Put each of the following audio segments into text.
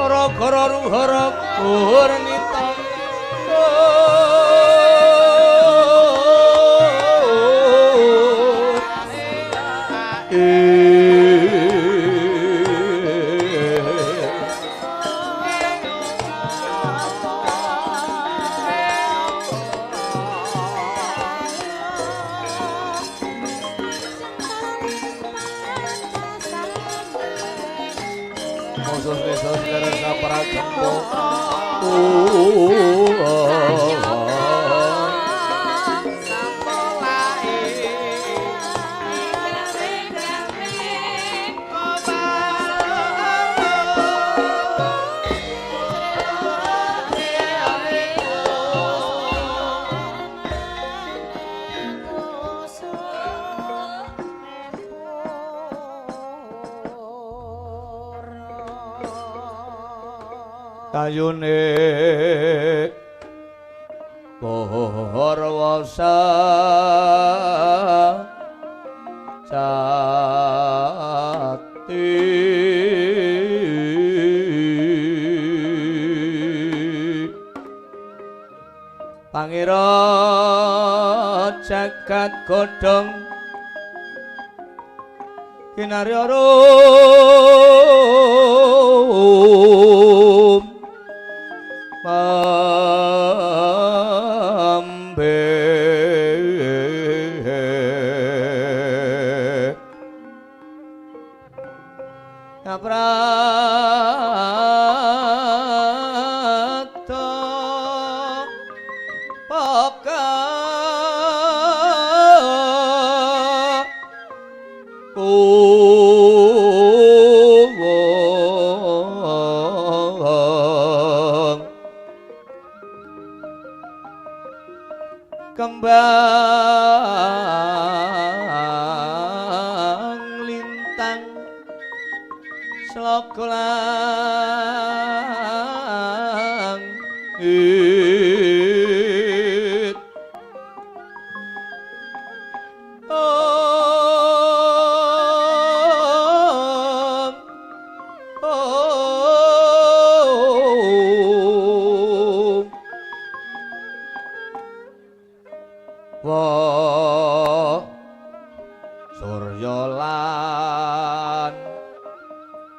gara-gara ruhara purnita kayune Parwasa Jati Pangira jagat godhong kinarya rum mambe naprata poka kembang lintang slokulang it Wah surya lan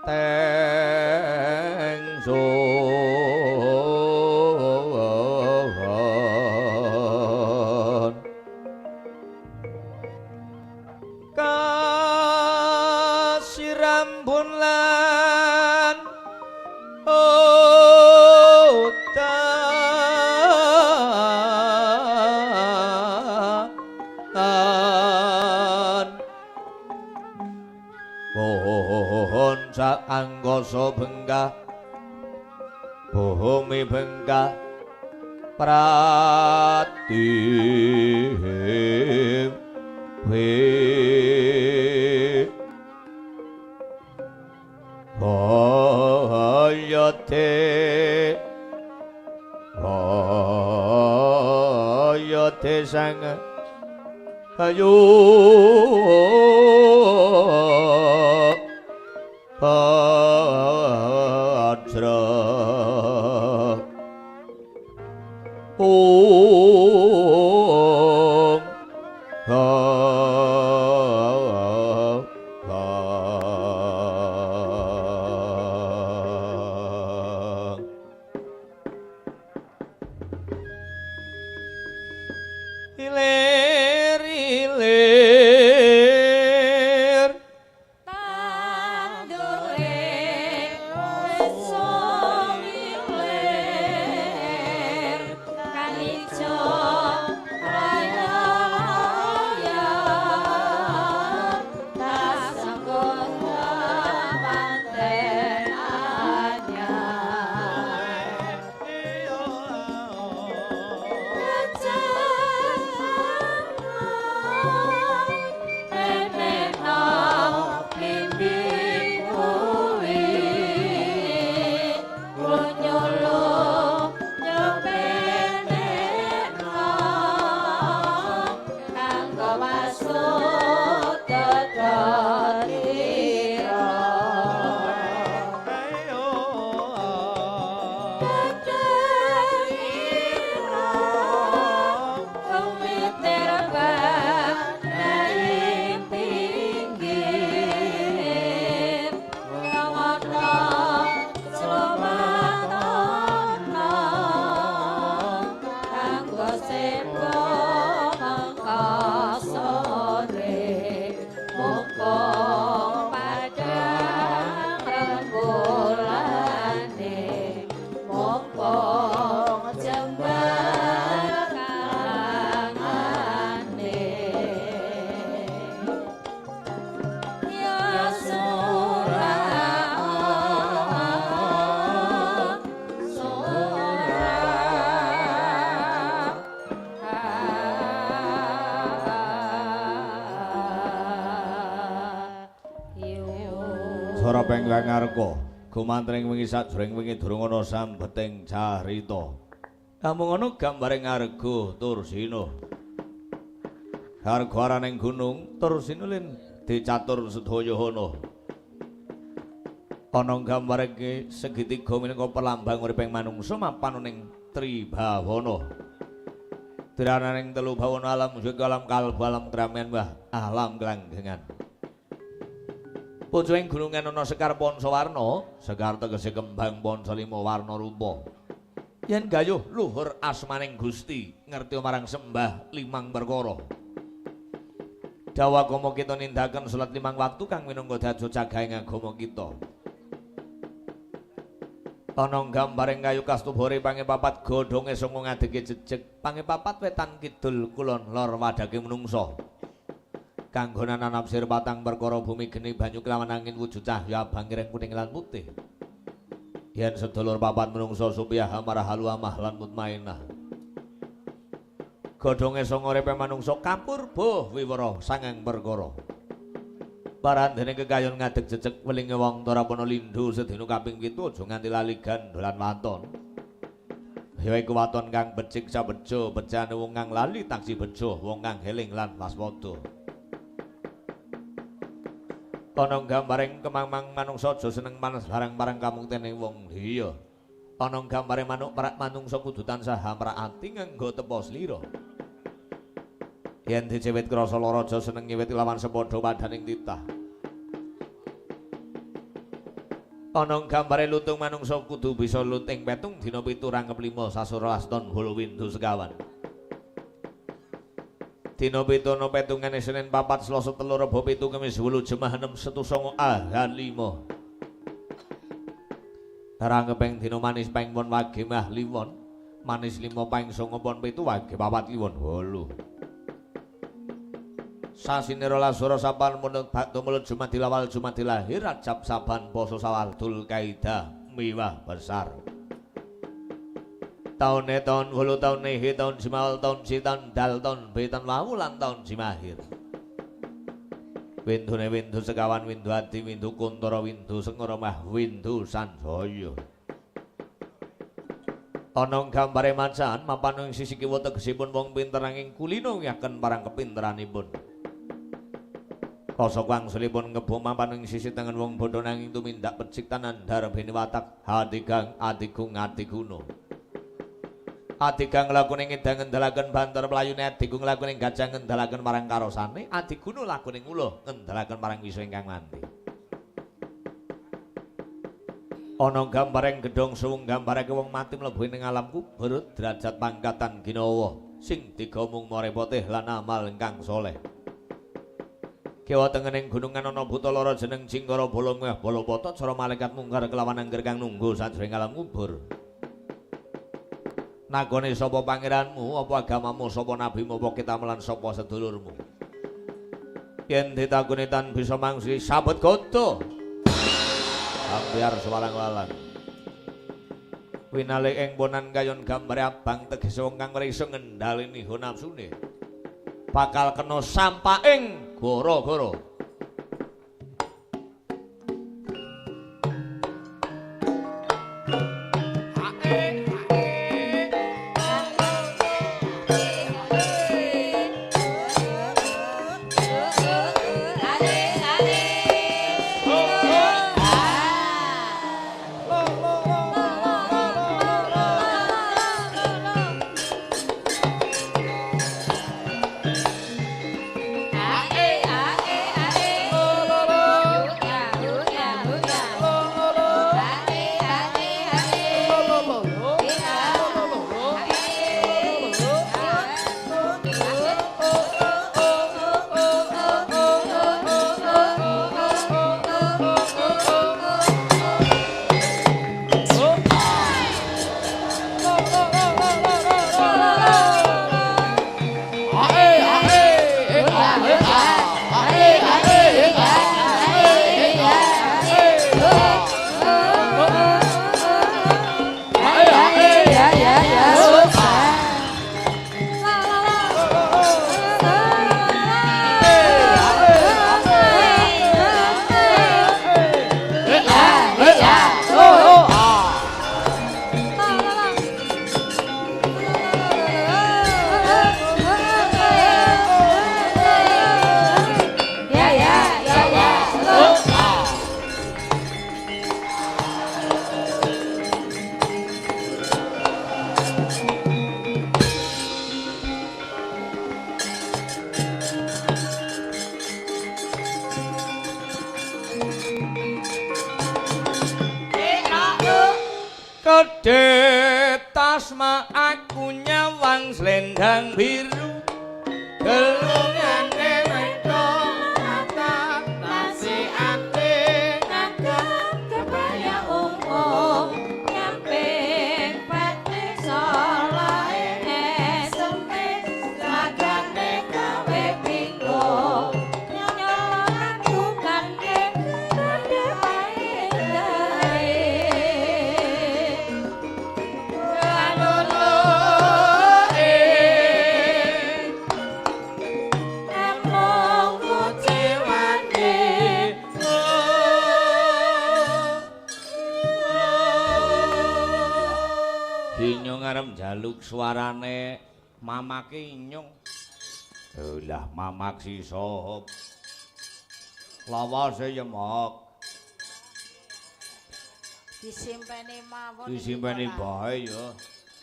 tengsun kasirambun lan pohon sak angkasa benggah bumi benggah pratim hayate sang kayu Padra Om peng ngarko gumantring wingi sajroning wingi durung ana sambeting carita. Namung ana gambare ngarga Tursina. Gargaraning gunung Tursina len dicatur sedaya ana. Ana gambar iki segitiga minangka perlambang uriping manungsa mapan ning Tribawana. Dirananing telu bawana alam juga alam kalbu alam kramian wah alam gelanggengan. Pucuing gunungan ana sekar ponso warna, sekar tegese kembang ponso lima warna rupa. Yen gayuh luhur asmaning Gusti, ngerti marang sembah limang perkara. Dawa agama kita nindahaken salat limang waktu kang minangka dados cagaing agama kita. Ana gambaring kayu kastubare pangepapat godhonge sanga ngadege jejeg, pangepapat wetan kidul kulon lor wadhake menungsa. Kanggonan nafsir patang perkara bumi geni banyu kelawan angin wujud cahya bangireng kuning lan putih. Yen sedulur papat menungsa supaya amarah halu amah lan mutmainah. Godhonge sanga repe manungsa kapurba wiwara sangang perkara. Parandene kekayon ngadeg jejeg welinge wong Tarapana lindhu sedina kaping 7 aja nganti lali gandolan waton. Ya iku waton kang becik sabejo, bejane wong kang lali taksi bejo, wong kang heling lan waspada. Ana gambaring kemang-mang manungsa aja seneng manes barang-barang kamungtene wong liya. Ana gambare manuk parak manungsa kudu tansah hamraati nganggo tepa slira. Yen dicewit krasa lara aja seneng nyiwit lawan sepadha wadaning titah. Ana gambare lutung manungsa kudu bisa luting petung dina 7 rangkep 5 sasuras ton hulu windu sekawan. Dina 7 ana petungane Senin 4 Selasa 3 Rebo 7 Kamis 8 Jemah 6 Setu 9 Ahad 5. Rangkeping dina manis ping 4 wage mah 5. Manis 5 ping 9 pon 7 wage 4 kliwon 8. Sasine 12 Sura sapan munut bakto mulut Jumadil awal Jumadil lahir Rajab saban poso Sawal Dzulqaidah miwah besar. Taune taun 8 taun Nehi taun Jimawal taun Sitan Dal taun Betan Wawu lan taun Jimahir. Windune windu sekawan windu adi windu kuntara windu sengara mah windu sanjaya. Ana gambare macan mapan ing sisi kiwa tegesipun wong pinter anging kulina ngiyaken parang kepinteranipun. Kosok wangsulipun ngebom mapan ing sisi tengen wong bodho nanging tumindak becik tanan darbene watak hatigang atigung atiguna. Atigang lakune ngedang ngendhalaken banter playune atigung lakune gajah ngendhalaken marang karosane adiguna lakune uluh ngendhalaken marang wisa ingkang mandi. Ana gambareng gedhong suwung gambarake wong mati mlebu ning alam kubur derajat pangkatan ginawa sing digamung marepotih lan amal ingkang saleh. Kiwa tengening gunungan ana buta lara jeneng Cingkara bolong weh balapata cara malaikat mungkar kelawan angger kang nunggu sajroning alam kubur. Nagone sapa pangeranmu, apa agamamu, sapa nabimu, apa kitamelan sapa sedulurmu? Yen ditakoni tan bisa mangsi sabet goto. Ambyar sewalang-walang. Winale ing bonan kayon gambare abang tegese wong kang ora iso ngendhaleni nafsune. Bakal kena sampaing gara-gara Yode tasma aku nyawang selendang biru gelungane wedok mata nasi ate ngagem kebaya ungu nyamping pati solahe sempit lagane gawe bingung nyolong aku kangge gede pae Inyong arep njaluk suarane mamake inyong. Lah mamak si sop. Lawase ya mak. disimpeni mawon Disimpeni bae ya.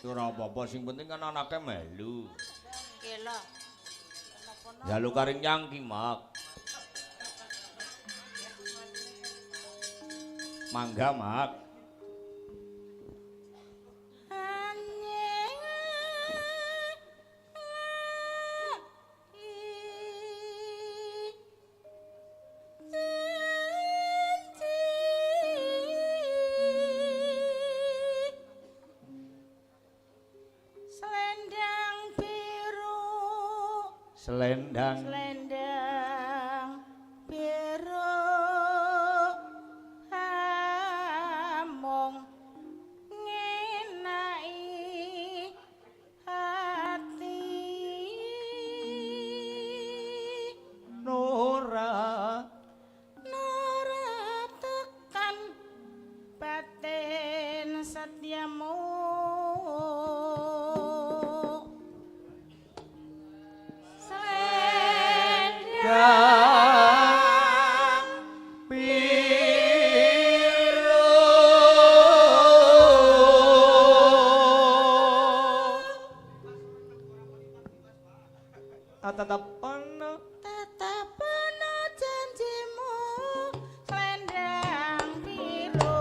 Ora apa-apa sing penting kan anake melu. nggih lho Njaluk karing nyangki mak. Mangga mak. Selendang biru amung ngenai hati Nora tekan batin setiamu tatapan janjimu selendang biru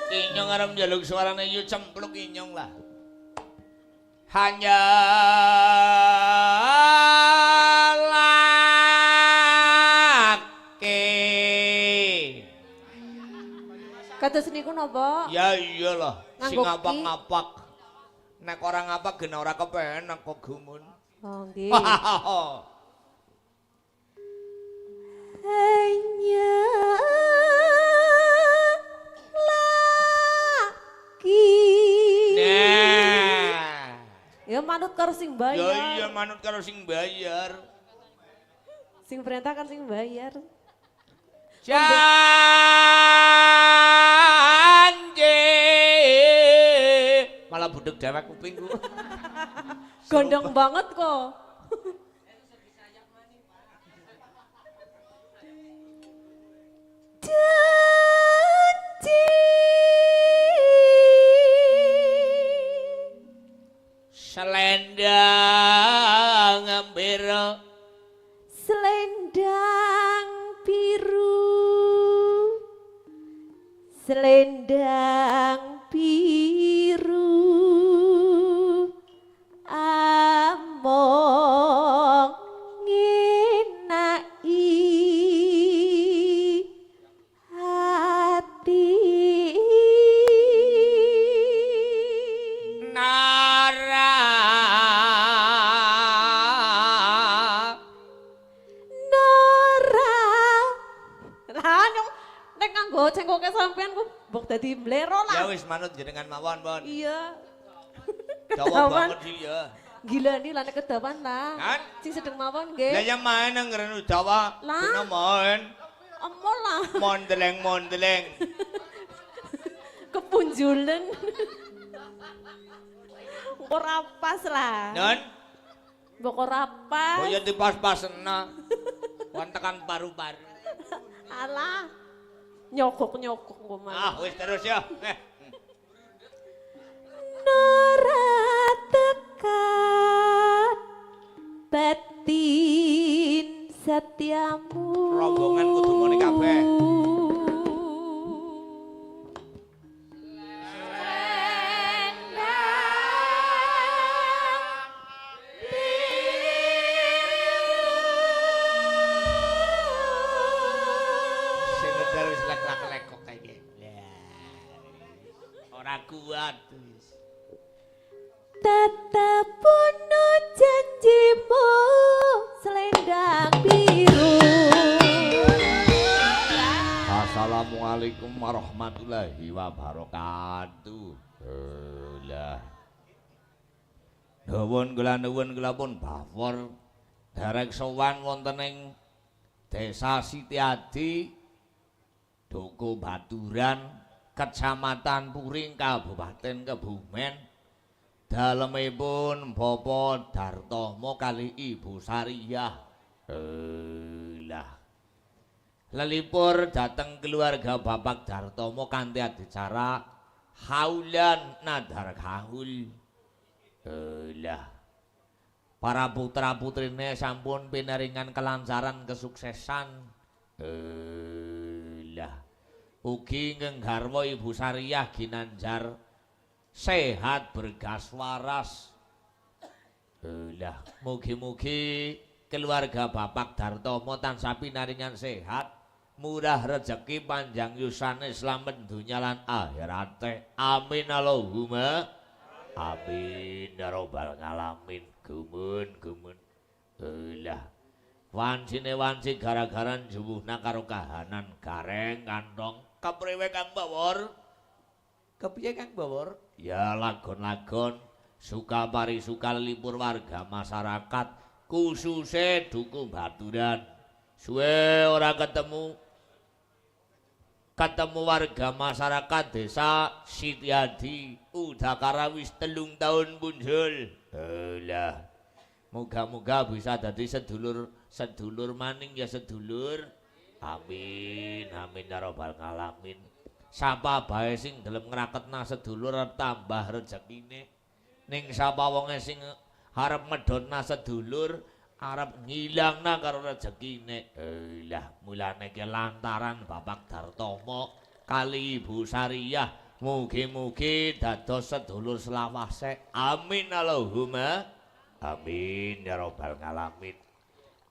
Inyong arep njaluk suarane yu cempluk inyong lah. Hanya laki. kados niku napa? Ya iyalah, sing Nganggo ngapak-ngapak. Nek ora ngapak gen ora kepenak kok gumun. Oh nggih. Hanya laki. Nah. Ya manut karo sing bayar. Ya iya manut karo sing bayar. Sing perintah kan sing bayar. Janji. Malah budek dewek kupingku. Gondong banget kok. Janji. Selendang biru. Selendang biru. Selendang biru. Among ngenai hati. Lah nyong nek kanggo cengkoke sampean ku mbok dadi mlero Ya lah. wis manut jenengan mawon, Pun. Iya. Dawa Kedawan. banget sih ya. Gila nih lah nek kedawan lah. Kan? Sing sedeng mawon Lah nggih. ya main nang ngrenu Jawa. Lah. Kena main. Emo lah. Mondeleng. Kepunjulen. Ora pas lah. Nun, Mbok ora pas. kaya dipas-pasena. Wantekan paru-paru. Alah. Nyogok-nyogok kok Ah, wis terus ya. Nora tekan batin setiamu. Rombongan kudu muni kabeh. Sing ngedar wis lek-lek kok kae. Ora kuat wis. Tetapono janjimu selendang biru. Assalamualaikum warahmatullahi wabarakatuh. Lah. Nuwun kula pun bawor derek sowan wonten ing Desa Sitiadi, Duku Baturan, Kecamatan Puring, Kabupaten Kebumen. Dalemipun Bapak Dartomo kali Ibu Sariyah. Lah. Lelipur dateng keluarga Bapak Dartomo kanthi adicara haulan nadhar kahul. Lah. Para putra-putrine sampun pinaringan kelancaran kesuksesan. Lah. Ugi ngenggarwa Ibu Sariyah ginanjar sehat bergas waras. Lah, mugi-mugi keluarga Bapak Dartomo tansah pinaringan sehat, murah rezeki, panjang yusane, slamet dunya lan akhirate. Amin Allahumma amin ya rabbal alamin. Gumun. Lah. Wancine gara-gara juwuhna karo kahanan gareng kantong. Kepriwe Kang Bawor? Kepiye Kang Bawor? Ya lagon-lagon suka parisuka lelipur warga masyarakat khususnya Duku Baturan. Suwe ora ketemu warga masyarakat Desa Sitiadi. Udakara wis 3 tahun punjul. Lah, moga-moga bisa dadi sedulur maning ya sedulur. Amin ya rabbal alamin. Sapa bae sing gelem ngraketna sedulur arep tambah rezekine. Ning sapa wonge sing arep medhotna sedulur arep ngilangna karo rezekine. Lah mulane ki lantaran Bapak Dartomo kali Ibu Sariyah mugi-mugi dados sedulur selawase. Amin Allahumma amin ya rabbal alamin.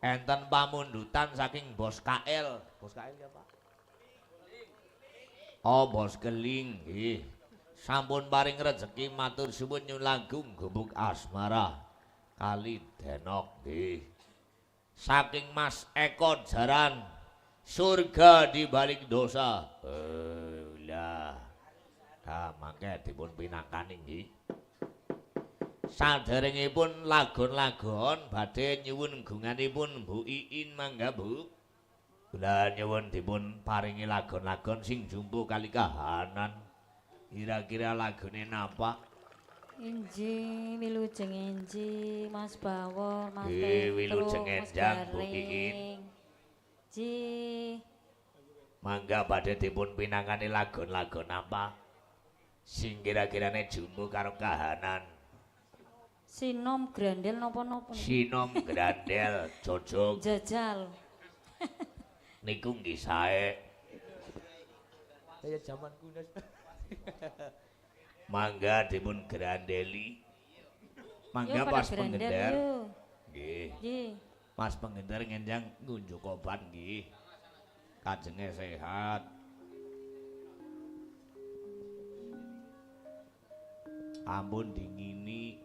Enten pamundutan saking Bos KL. Bos KL ya Pak? Oh, Bos Keling nggih. Sampun paring rezeki matur suwun nyulagung gubuk asmara kali Denok nggih. Saking Mas Eko jaran surga di balik dosa. Lah. Mangke dipun pinakani nggih. Saderengipun lagon-lagon badhe nyuwun gunganipun Bu Iin mangga Bu. Kula nyuwun dipun paringi lagon-lagon sing jumbo kali kahanan. Kira-kira lagune napa? Inji wilujeng inji Mas Bawor, Mas Wilujeng enjang Bu Iin. Ji Mangga badhe dipun pinangani lagon-lagon apa? Sing kira-kirane jumbo karo kahanan. Sinom grandel napa-napa. Sinom grandel jojog Jajal. niku nggih sae. Kaya jaman kuno. Mangga dipun grandeli. Mangga Yo, pas pada grandel, pengendar. yo. Nggih. Nggih. Mas pengendar ngenjang ngunjuk obat nggih. Kajenge sehat. Ampun dingini.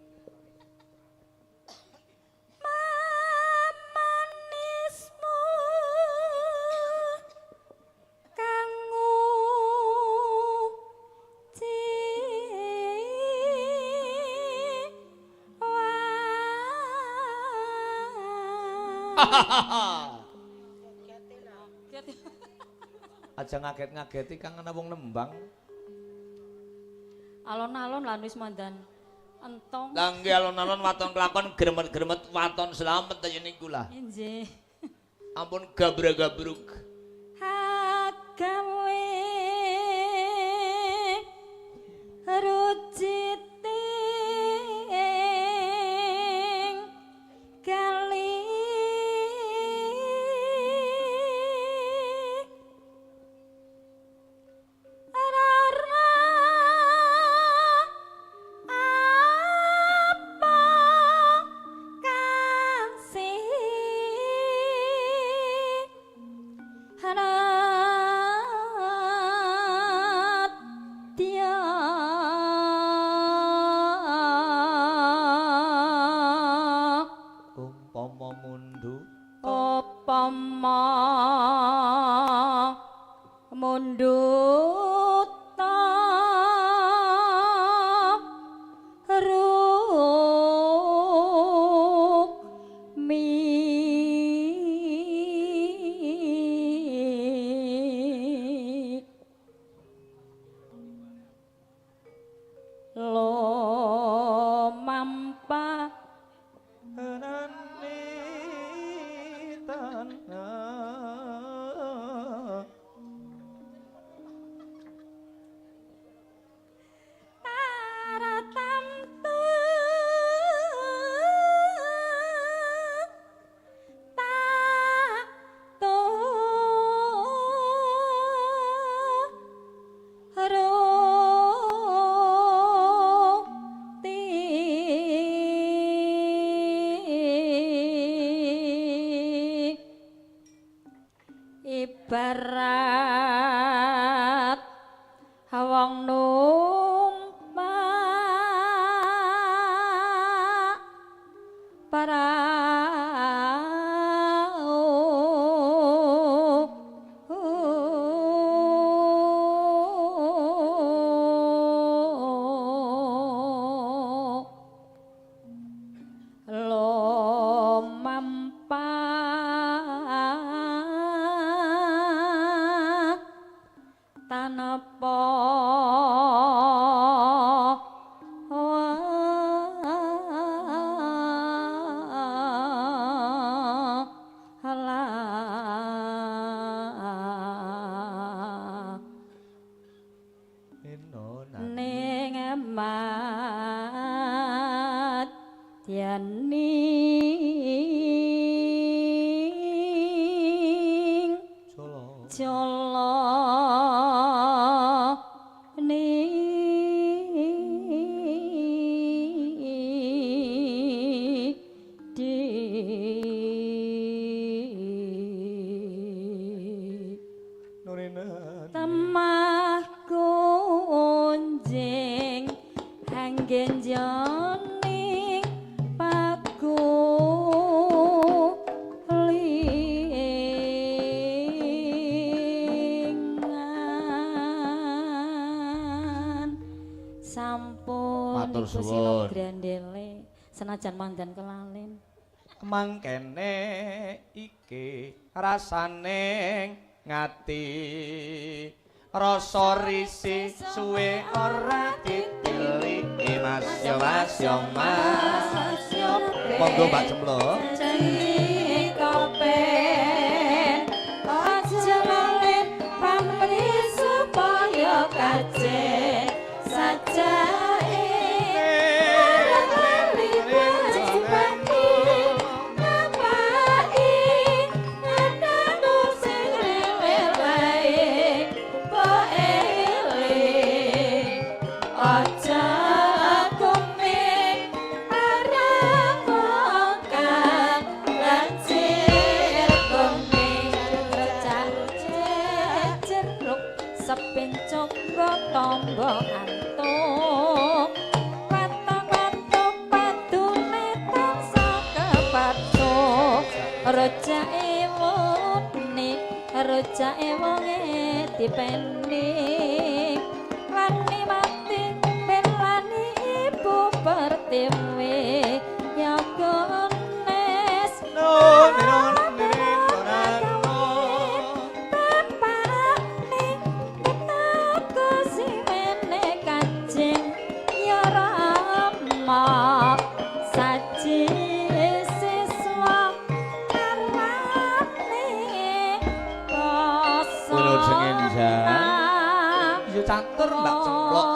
Aja ngaget-ngageti kang ana wong nembang. Alon-alon lan wis mandan entong. Lah nggih alon-alon waton kelakon gremet-gremet waton slamet ya niku lah. Injih. Ampun gabra-gabruk. Gawe ruciting kali rara apa kasih Radya Umpama mundu upama munduta rumi lo mampa anane tanah taratamtu tato roti ibarat wong numpak parau lo mampa tanpa ning madyaning jala temah kunjing anggen janing pagulingan sampun Matur Ibu suwun. Sino Grandele senajan mandan kelalen mangkene iki rasaning ngati rasa risih suwe ora ditiliki mas yo mas monggo Mbak Cempluk kopen aja lalen pamri supaya kajen sajae sepencok tonggo antuk patok-patok padune tansah kepatuk rojake wone rojake wonge dipending lan mati belani ibu pertiwi ya gones enjang. Yo catur Mbak Cemplok.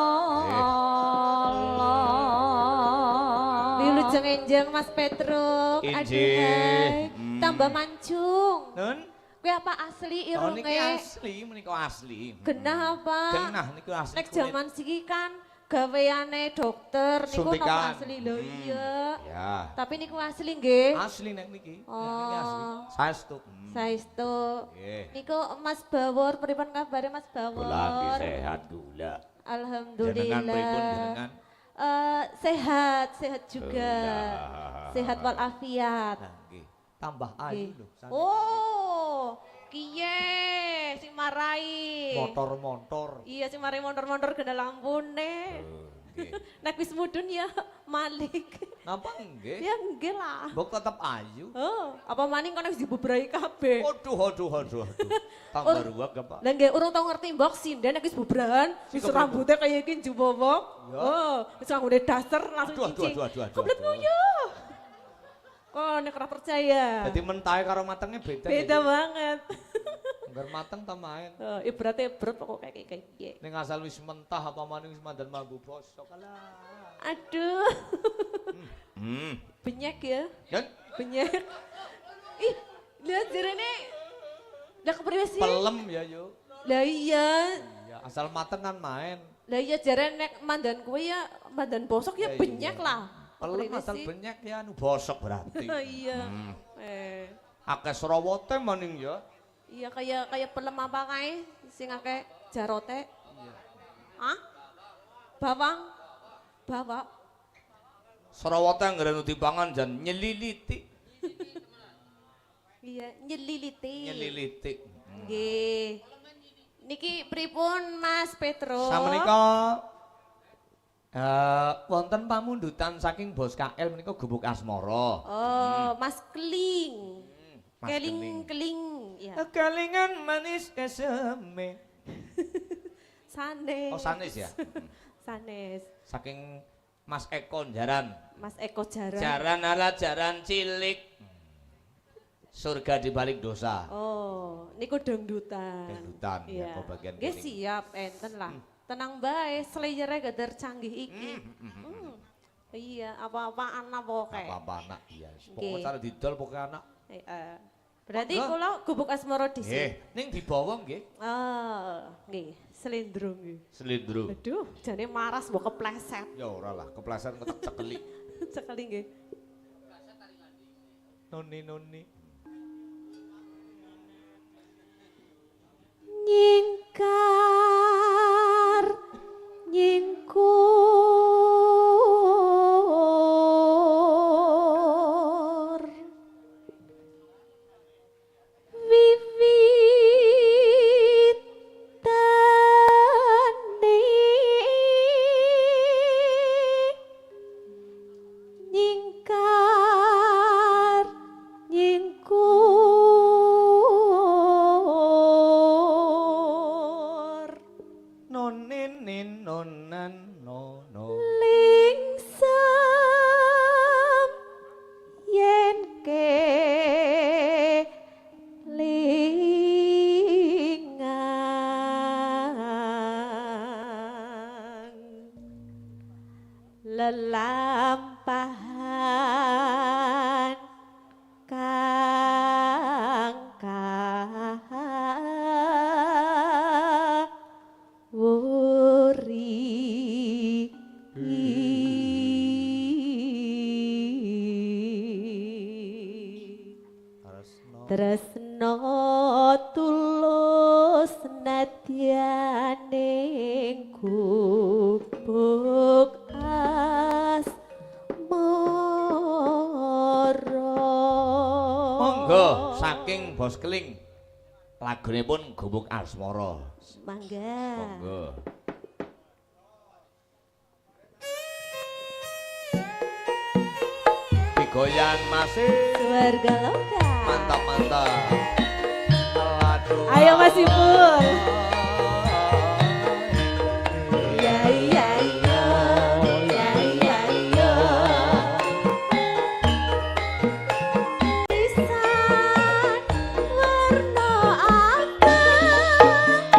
Wilujeng enjang Mas Petruk. Injih. Tambah mancung. Nun? Kuwi apa asli Oh niki irunge? asli, menika asli. Genah apa? Genah niku asli. Nek jaman siki kan gaweane dokter niku Suntikan. napa asli lho iya. Ya. Tapi niku asli nggih. Asli nek niki. Oh. Niki asli. Saestu. Saestu. Nggih. Niku Mas Bawor, pripun kabare Mas Bawor? Kula sehat gula. Alhamdulillah. Jenengan pripun jenengan? Sehat, sehat juga. Alhamdulillah. Sehat walafiat. Nah, nggih. Tambah ayu lho. saniki. Oh, kiye sing marai. Motor-motor. Iya sing marai motor-motor gena lampune. Nggih. Nek wis mudhun ya Malik. Napa nggih? Ya nggih lah. Mbok tetep ayu. Oh, apa maning kono wis dibubrai kabeh. Aduh. Tambah ruwet apa? Lah nggih urung tau ngerti mbok sinden nek wis bubrahan, wis Sikap rambutnya kaya iki njubobok. Ya. Oh, wis nganggone daster langsung Aduh. cincin. Komplit nguyuh. Kok nek ora percaya. Jadi mentahe karo matengnya beda. Beda banget. Anggar mateng ta main. Oh, ibaratnya berat kok kayak piye. Ning asal wis mentah apa maning wis mandan mambu bosok alah. Aduh. Hmm. Benyek ya. Kan Benyek. Ih, lihat jarene. Lah kepriwe sih? pelem ya yo. Lah iya. Iya, asal mateng kan main. Lah iya jarene nek mandan kuwi ya mandan bosok ya Ya benyek iya. lah. Pelem Kepriwe asal sih? benyek ya anu bosok berarti. Iya. Hmm. Eh. Akeh serowote maning ya. Iya kayak pelem apa kae sing akeh jarote. Iya. Hah? Bawang. Bawa. Serowote anggere dipangan jan nyeliliti. Iya, nyeliliti. Nyeliliti. Nggih. Niki pripun Mas Petruk? Samenika wonten pamundutan saking Bos KL menika gubuk asmara. Oh, Mas Keling. Mas Keling, ya. Kelingan manis eseme. Sanes. Oh sanes ya. Sanes. Saking Mas Eko Jaran. Mas Eko Jaran. Jaran ala jaran cilik. Surga di balik dosa. Oh, niku dangdutan. Dangdutan, ya, Iya. kok bagian Nggih kuning. siap, enten lah. Tenang bae, slayere gedar canggih iki. Iya, apa-apaan apa kae. Apa-apa anak iya. Nggih. Pokoknya cara didol pokoknya anak. Berarti Monggo. kula gubuk asmara dhisik. Nggih, ning dibawa nggih. Nggih, slendro nggih. Selindro. Aduh, jane maras mbok kepleset. Ya ora lah, kepleset ketek cekeli. Sekali nggih. Noni. Nyingkar nyingkur wiwitane nyingkar nyingkur Nonin nonan nono. lingsem yen ke lingang lelampahan kang wuri tresno tulus nadyaning gubuk asmara. Monggo saking Bos Keling. Lagunipun Gubuk Asmara. Mangga. Monggo. Digoyang masih Keluarga loka. mantap. Aduh. Ayo Mas Ipul. Ya ya ya. Ya ya ya. Pisan warna abang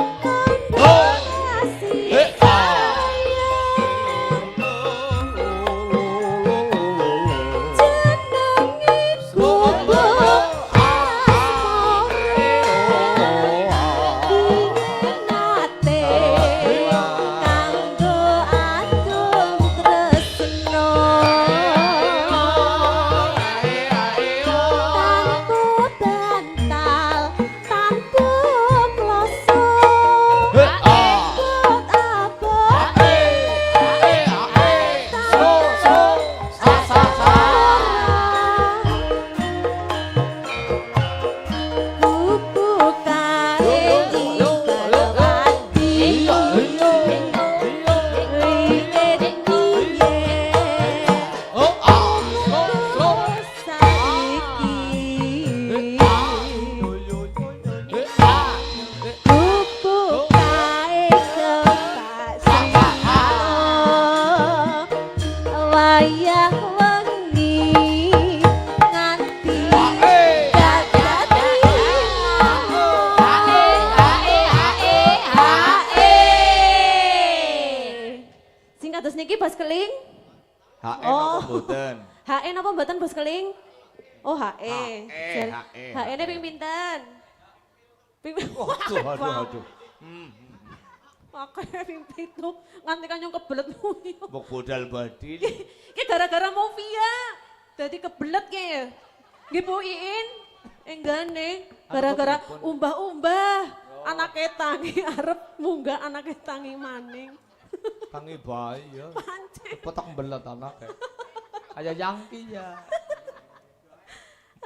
niki Bos Keling? HE Oh. napa mboten? HE napa mboten Bos Keling? Oh HE. HE. HE-ne ping pinten? Ping Aduh, aduh. Akeh ping 7 nganti kanyong kebelet muni. Mbok bodal badin. Ki gara-gara Movia. Dadi kebelet ki ya. Nggih Bu Iin. Enggane gara-gara umbah-umbah. Anake tangi arep munggah anake tangi maning. Tangi bayi ya. Pancen. Petak belet anaknya. Kayak Yangki ya.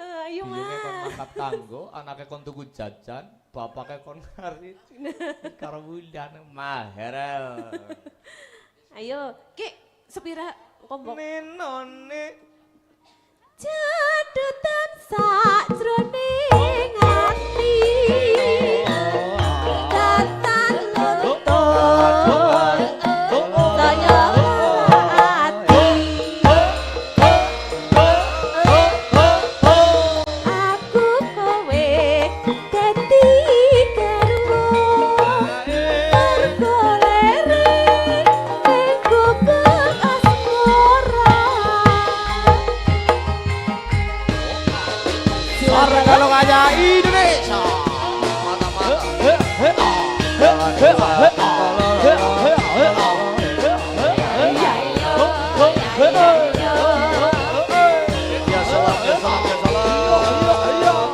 Ayo Biyungnya kon Mas. mangkat kanggo, anaknya kon tuku jajan, bapaknya kon ngarit. Karo wulan Maherel. Ayo, Ki sepira kombok. Nenone Jadutan sajroning ati. Datan luntur. Saya ati. Aku kowe dadi garwa. Bergoleri ning gubeng asmara. Suara kalau kayak Indonesia. ya salam ya salam ya salam.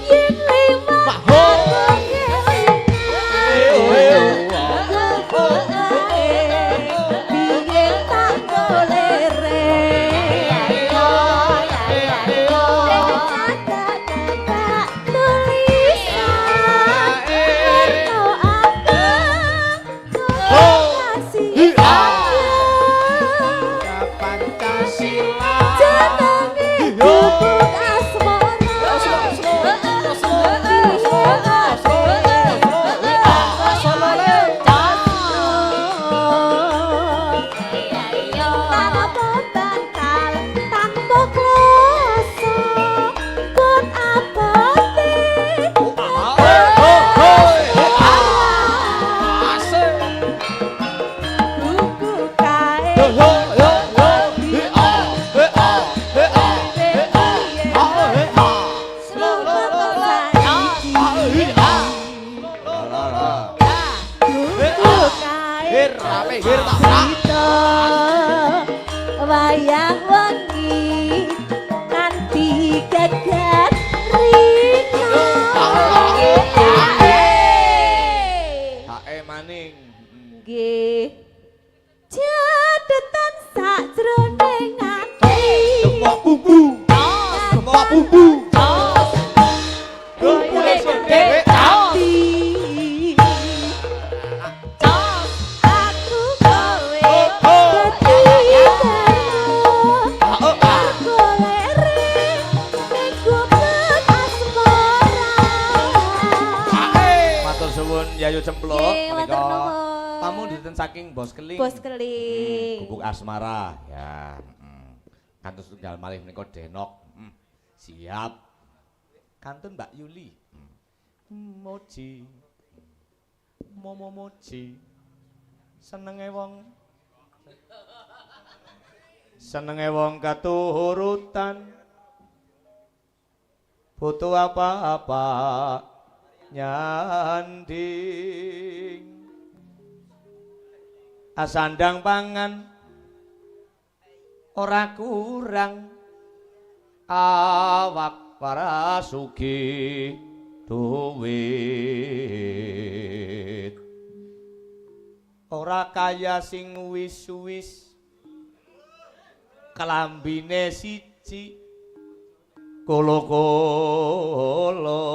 Yen lewat biyen tak golere wayang wengi nganti gagat rino HE maning. nggih jadetan sajroning ati Semua bumbu. Semua bumbu. Goyang gede ati aku kowe dadi golere ning gubeng asmara Matur suwun Yayu Cemplok Nggih, matur menika nuwun. tamu dinten saking Bos Keling. Bos Keling. Gubuk asmara ya. Kantos tunggal malih menika Denok. Siap. Kantun Mbak Yuli. Moji. Momo moji. Senenge wong katurutan. Butuh apa-apa nyanding. Asandang pangan ora kurang awak para sugih duwit ora kaya sing wis-wis kelambine siji kolo-kolo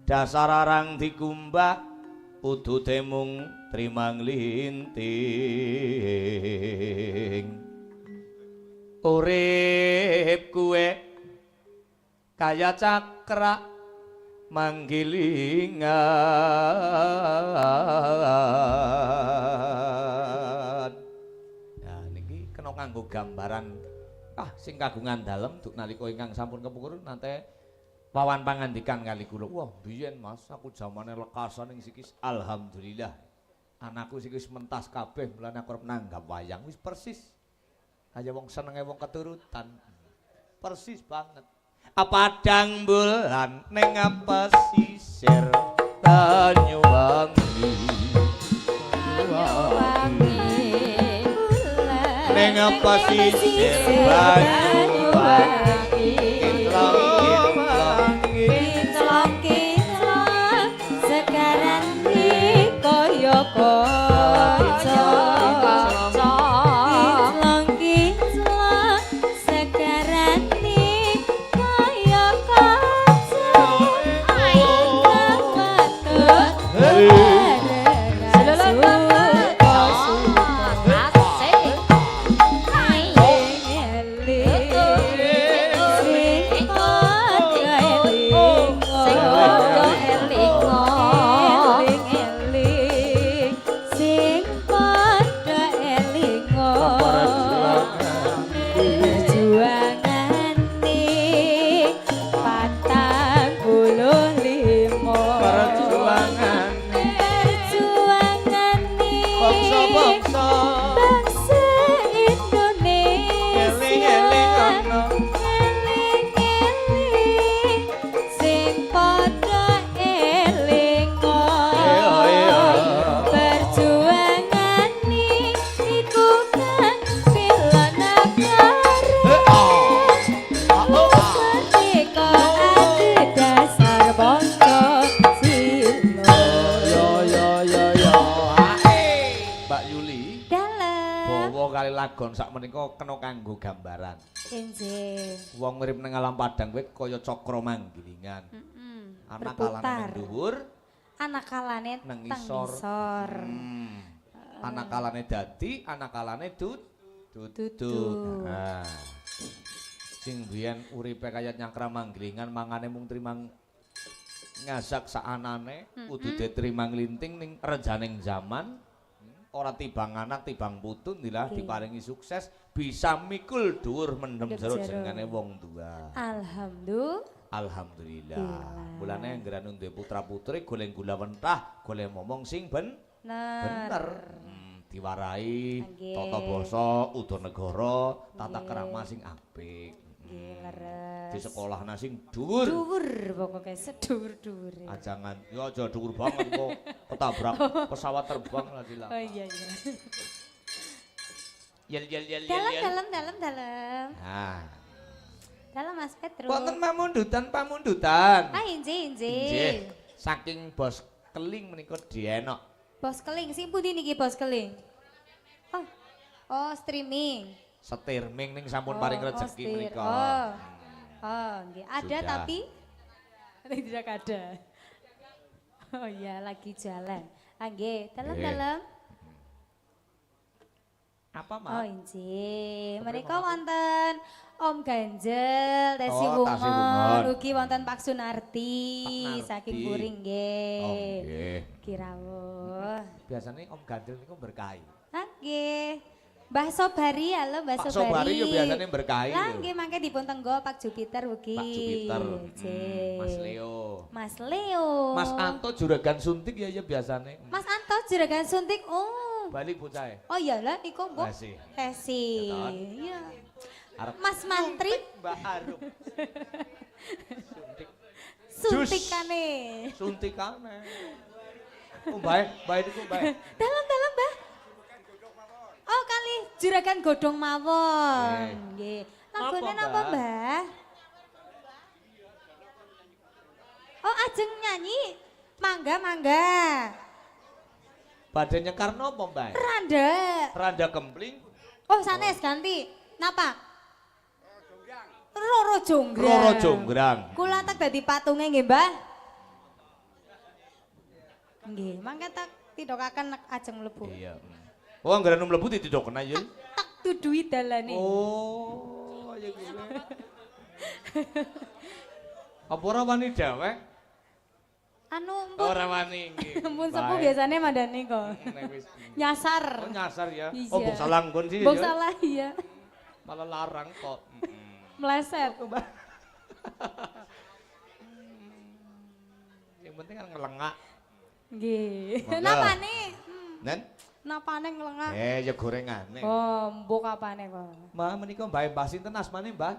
dasar arang dikumbah udu temung trimang linting urip kuwe kaya cakra manggilingan. Nah niki kena kanggo gambaran Sing kagungan dalem duk nalika ingkang sampun kepungkur nate wawan pangandikan kali kula. Wah, biyen Mas, aku jamane lekasan ing sikis. Alhamdulillah. Anakku sikis mentas kabeh, mulane aku arep nanggap wayang wis persis. Kaya wong senenge wong keturutan. Persis banget. Padang bulan ning pesisir Banyuwangi. Ning pesisir Banyuwangi. Sekarang di koyo-koyo lagon sak menika kena kanggo gambaran. Injih. Wong urip ning alam padang kuwi kaya cakra manggilingan. Anak kalane dhuwur, anak kalane nang isor. Anak kalane dadi, anak kalane duduk. Nah. Sing biyen uripe kaya nyangkra manggilingan mangane mung trimang ngasak saanane, kudu diterima nglinting ning rejaning zaman. Ora tibang anak tibang putu ndilah diparingi sukses bisa mikul dhuwur mendem jero jenengane wong tua. Alhamdulillah. Mulane anggere duwe putra-putri goleng gula wentah, goleng momong sing bener. Diwarai tata basa, udur negara, tata krama sing apik. Di sekolahna sing dhuwur. Dhuwur pokoke sedhuwur-dhuwure. Ajangan ya aja dhuwur banget kok ketabrak pesawat terbang lah dilang. Oh iya. Yel. Dalam. Nah. Dalam Mas Petrus. Wonten pamundutan. Ah injih. Saking bos keling menika dienok. Bos keling sing pundi niki bos keling? Oh, streaming. Setirming ning sampun paring rezeki menika. Oh, nggih. Ada sudah. tapi tidak ada. Oh iya, lagi jalan. Nggih, dalam. Apa, Mak? Oh, injih. Menika wonten Om Ganjel, Tesi Wungon, Wungon. ugi wonten Pak Sunarti saking Puring nggih. Oh, nggih. Kirawuh. Biasane Om Ganjel niku berkahi. Nggih. Mbah Sobari, halo Mbah Pak Sobari. Sobari yo biasane berkahi. Lah nggih mangke dipun tenggo Pak Jupiter ugi. Pak Jupiter, Cih. Mas Leo. Mas Anto juragan suntik ya biasane. Mas Anto juragan suntik. Oh. Balik bocahe. Oh iyalah niku mbok. Tesi. Iya. Mas Mantri. Mbak Arum. Suntikane. Suntikane. Oh bae niku bae. Dalam Mbah. Oh kali juragan godhong mawon. Nggih. Lagone napa, Mbah? Oh, ajeng nyanyi. Mangga. Badhe nyekar napa, Mbah? Randa kempling. Oh, sanes ganti. Napa? Roro Jonggrang. Kula tak dadi patunge nggih, Mbah. Nggih, mangke tak tidokaken nek ajeng mlebu. Iya. Oh, anggere mlebu ditidoken aja. Tak tudui dalane. Oh, ya gitu. Apa ora wani dhewek? Anu Ora wani nggih. Mun sepuh biasane mandani kok. Nyasar. Oh, nyasar ya. Iya. Oh, bok salah nggon sih. Bok salah iya. Malah larang kok. Meleset. Yang penting kan ngelengak. Nggih. Monggo. Napane? Nen? Napane ngelengak? Ya gorengane. Oh, mbok apane kok? Mbah menika Mbah Mbah sinten asmane, Mbah?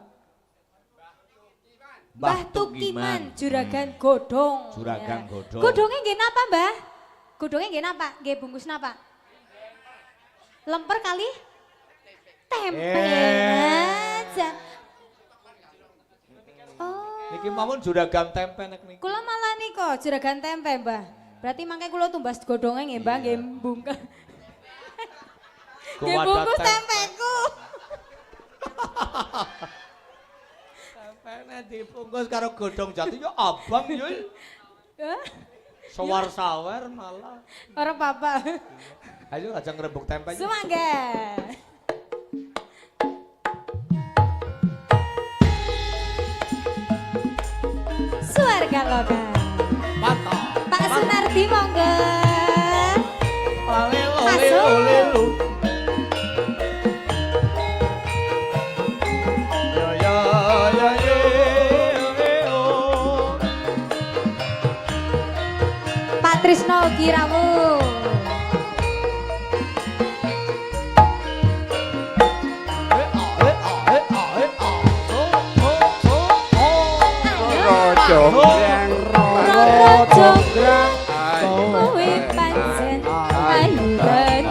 Mbah Tukiman, juragan godhong. Juragan Ya. godhong. Godhonge nggih napa, Mbah? Godhonge nggih napa? Nggih bungkus napa? Lemper kali? Tempe. Aja. Oh. Niki mawon juragan tempe nek niki. Kula malah nika juragan tempe, Mbah. Berarti mangke kula tumbas godhonge nggih, Mbah, nggih bungkus. Nggih bungkus tempeku. Tempene dibungkus karo godhong jati yo abang yo. Hah? Sawar-sawer malah. Ora apa-apa. Ayo aja ngrembug tempe. Semangga. Suarga loka. Mantap. Pak Sunardi monggo. Olelo Masuk. olelo. Ya ya ya ya. Pak Trisno Kirawu. Jonggrang Roro jonggrang kowe pancen ayu tenan.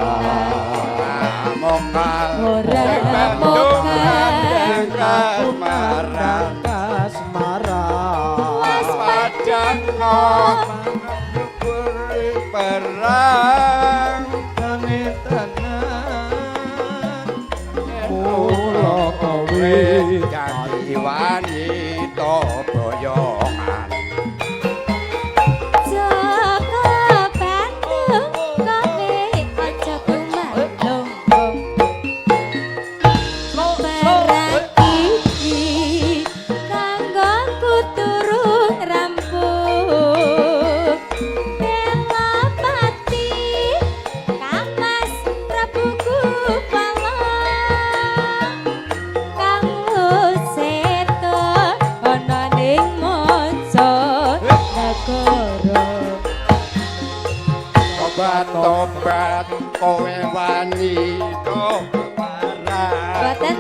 mokal Ora mokal kasmaran waspadan perang kula kowe janji wanita boyongan Joko Bandung kowe aja tumalung. Perang iki kanggo kuturung rampung. Bela pati Kamas Prabu Kupala kang seto ana ning maca nagara. tobat-tobat kowe wanita parah Baten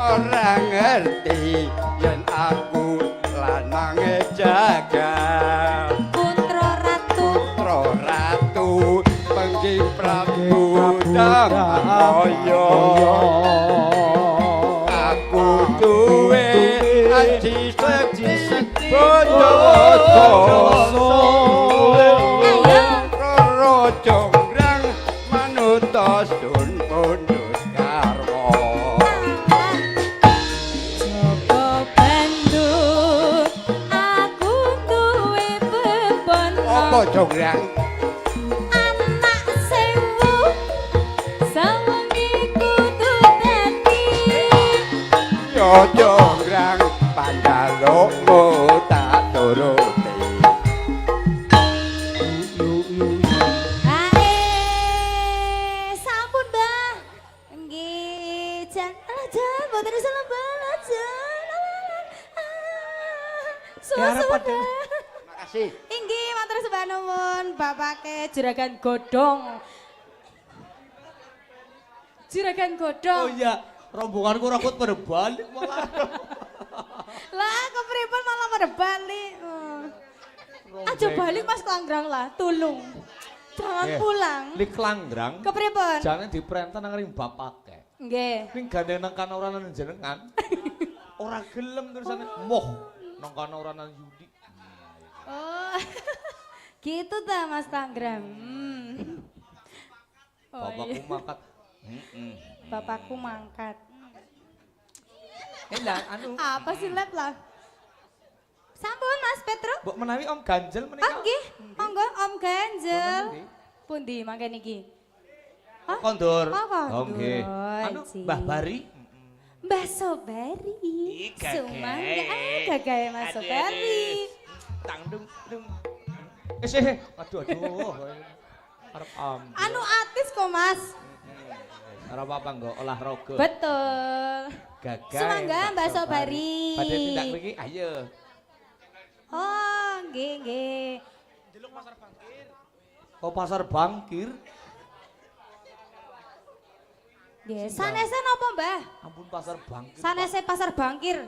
ora ngerti yen aku lanang jagal putra ratu Putra ratu penggi Prabu Dhamaya aku duwe aji seksi boyo ayo Roro jonggrang manutos sun pundhut karwa Joko Bandung aku duwe bebono apa jonggrang anak sewu sawengi kudu dadi yo jonggrang pandhalukmu tak turuti Hae sampun Mbah nggih jan aja boten seleban aja suwe-suwe makasih inggih matur sembah nuwun bapake juragan godhong juragan Oh godhong iya, rombonganku rakut pada balik malah. lah kepripun malah pada balik aja balik Mas Klanggrang lah tulung jangan Eh. pulang Li klanggrang. kepripun Jangan diperintah nang ring bapake. nggih Ning gandeng nang kana ora nang jenengan. Ora gelem tulisane moh nang kana ora nang Yudi. oh gitu ta Mas Klanggrang oh, Bapakku iya. mangkat. Bapakku mangkat Lah anu. apa sih lep lah sampun Mas Petro Mbok menawi Om Ganjel menika. oh nggih monggo Om Ganjel Pundi? pundi mangke niki Hah? Kondur. Oh, kondur. Oh nggih. Anu Ci. Mbah Bari. Mbah Sobari Sumangga gagahe Mas Sobari Tangdung dung. Aduh. Arep anu artis kok Mas Ora apa-apa nggo olahraga. Betul. Gagal. Semangga Mbak Sobari. Badhe tindak mriki, ayo. Oh, nggih nggih. Oh pasar bangkir. Nggih, sanese napa, Mbah? Ampun pasar bangkir. Sanese pasar bangkir.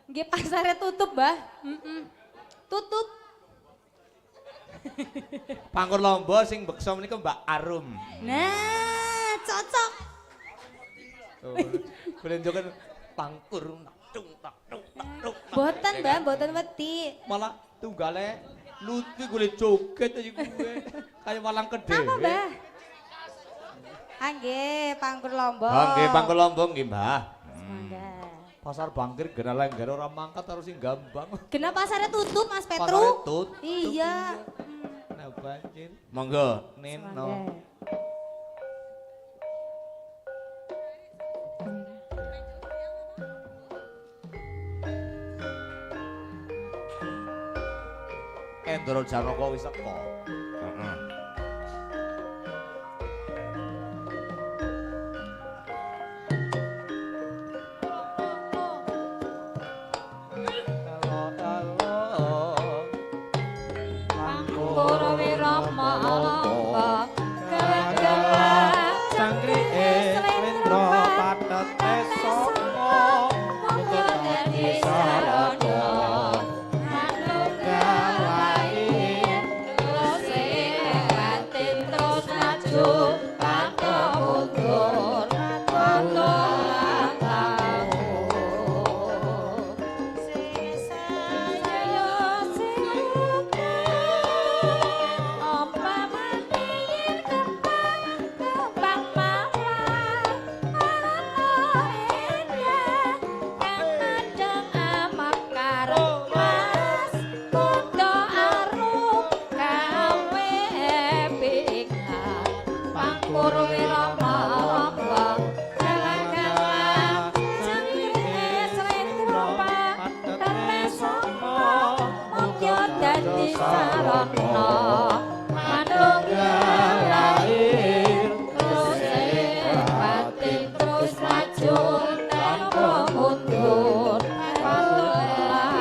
Nggih, pasare tutup, Mbah. Tutup. Pangkur lomba sing beksa menika Mbak Arum. Nah, cocok. Boleh njoken pangkur tung tak tung tak tung. Boten, Mbah, boten wedi. Malah tunggale lucu gue joget aja gue. Kayak walang kedhe. Napa, Mbah? Ah, nggih, pangkur lombok. Oh nggih pangkur lombok nggih Mbah. Semangga. Pasar bangkir gena lengger ora mangkat harus sing gampang. Kena pasarnya tutup, Mas Pasare Petru. tutup. Iya. Nah banjir. Monggo. Nino. Semangga. Endoro Janaka wis teko. Heeh. Pangkur wirama lomba. Geleng-geleng cangkrike slendro patete sapa. Muga dadi sarana. Manunggal lair terus batin terus maju tanpa mundur. Pantulan sing saya sing apa matiin kembang mawar ana indah kang madang amakar mas kudu arum gawe pikat pangkur wirama lomba galang-galang cangkrike slendro patete sapa mungkin dadi sarana manunggal lair terus batin terus maju tanpa mundur patulah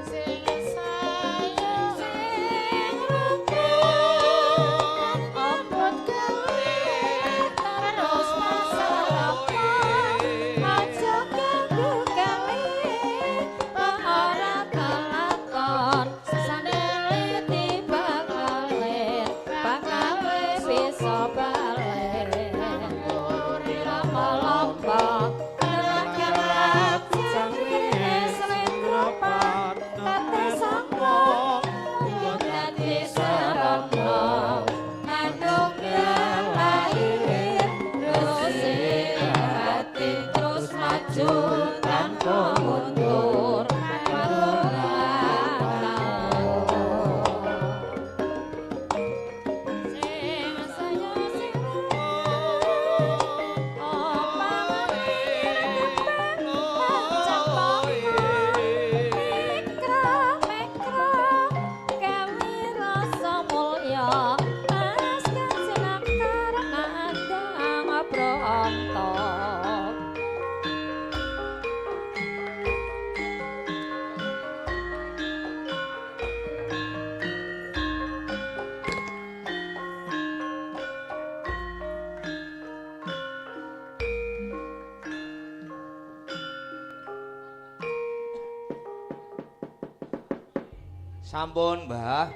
sing saya sing rukun ompot kelih terus masapa aja ganggu kelih ora kelakon sesane tiba kalir bakal bisa balik irama lomba kelak-kelak cangkrike slendro patete sangko dadi sarana manunggal lair terus hati terus maju tanpa mundur sing saya sing apa mekro gawe rasa mulya as kajenap karangan Bronto. Sampun Mbah.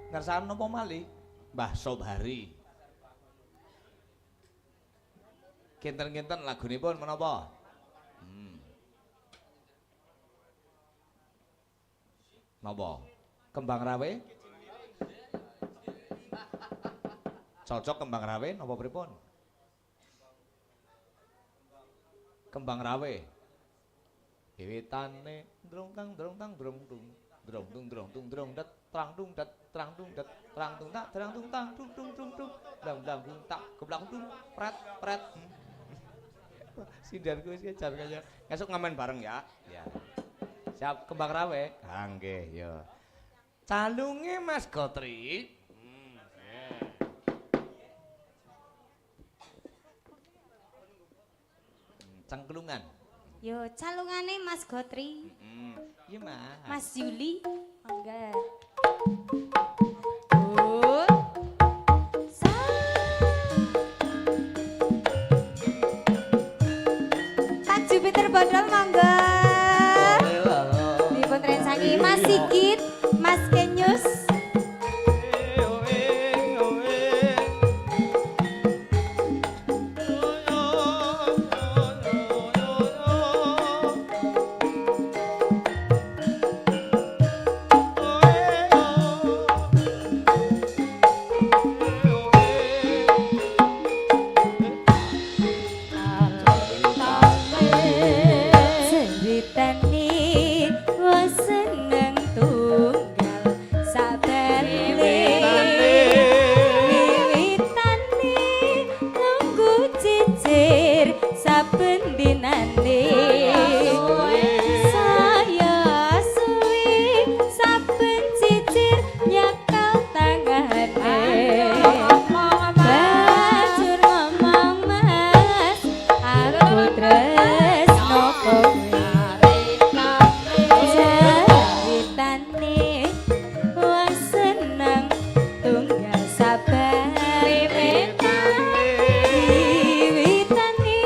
Ngersano apa malih? Mbah Sobari. Kinten-kinten lagunipun menapa? Napa? Kembang rawe? Cocok kembang rawe napa pripun? Kembang rawe. Wiwitane drong tang drong tang drong tung drong tung drong tung drong dat trang tung dat trang tung dat trang tung tak trang tung tang tung tung tung tung dang dang tung tak keblak tung pret pret. Sindanku wis kejar kaya. Esuk ngamen bareng ya. Ya. Siap kembang rawe. Ah nggih ya. Calunge Mas Gotri. cangklungan. Yo calungane Mas Gotri, Iya Mas. Mas Yuli. Mangga. Tak Jupiter Bodol mangga. Dipun rencangi Mas Sigit, Mas Kenyus. Ceritane wis seneng tunggal sabene wiwitane nunggu cicir saben dinane saya suwi saben cicir nyakal tangane bajur ngomong mas aku tresno kowe ceritane wis seneng tunggal sabane wiwitane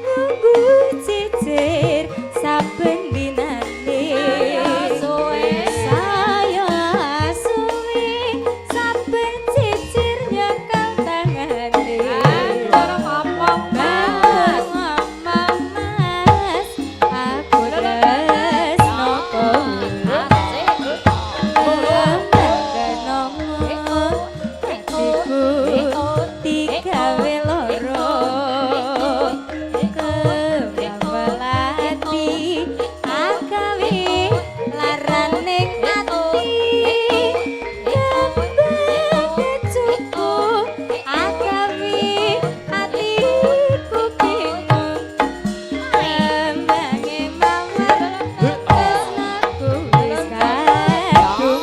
nunggu cicir saben dinane saya suwi saben cicir nyakal tangane ngomong mas aku tresno kowe digawe loro kembelati agawe laraning ati kembang cuku agawe atiku bingung kembange mawar tresnaku wis kadung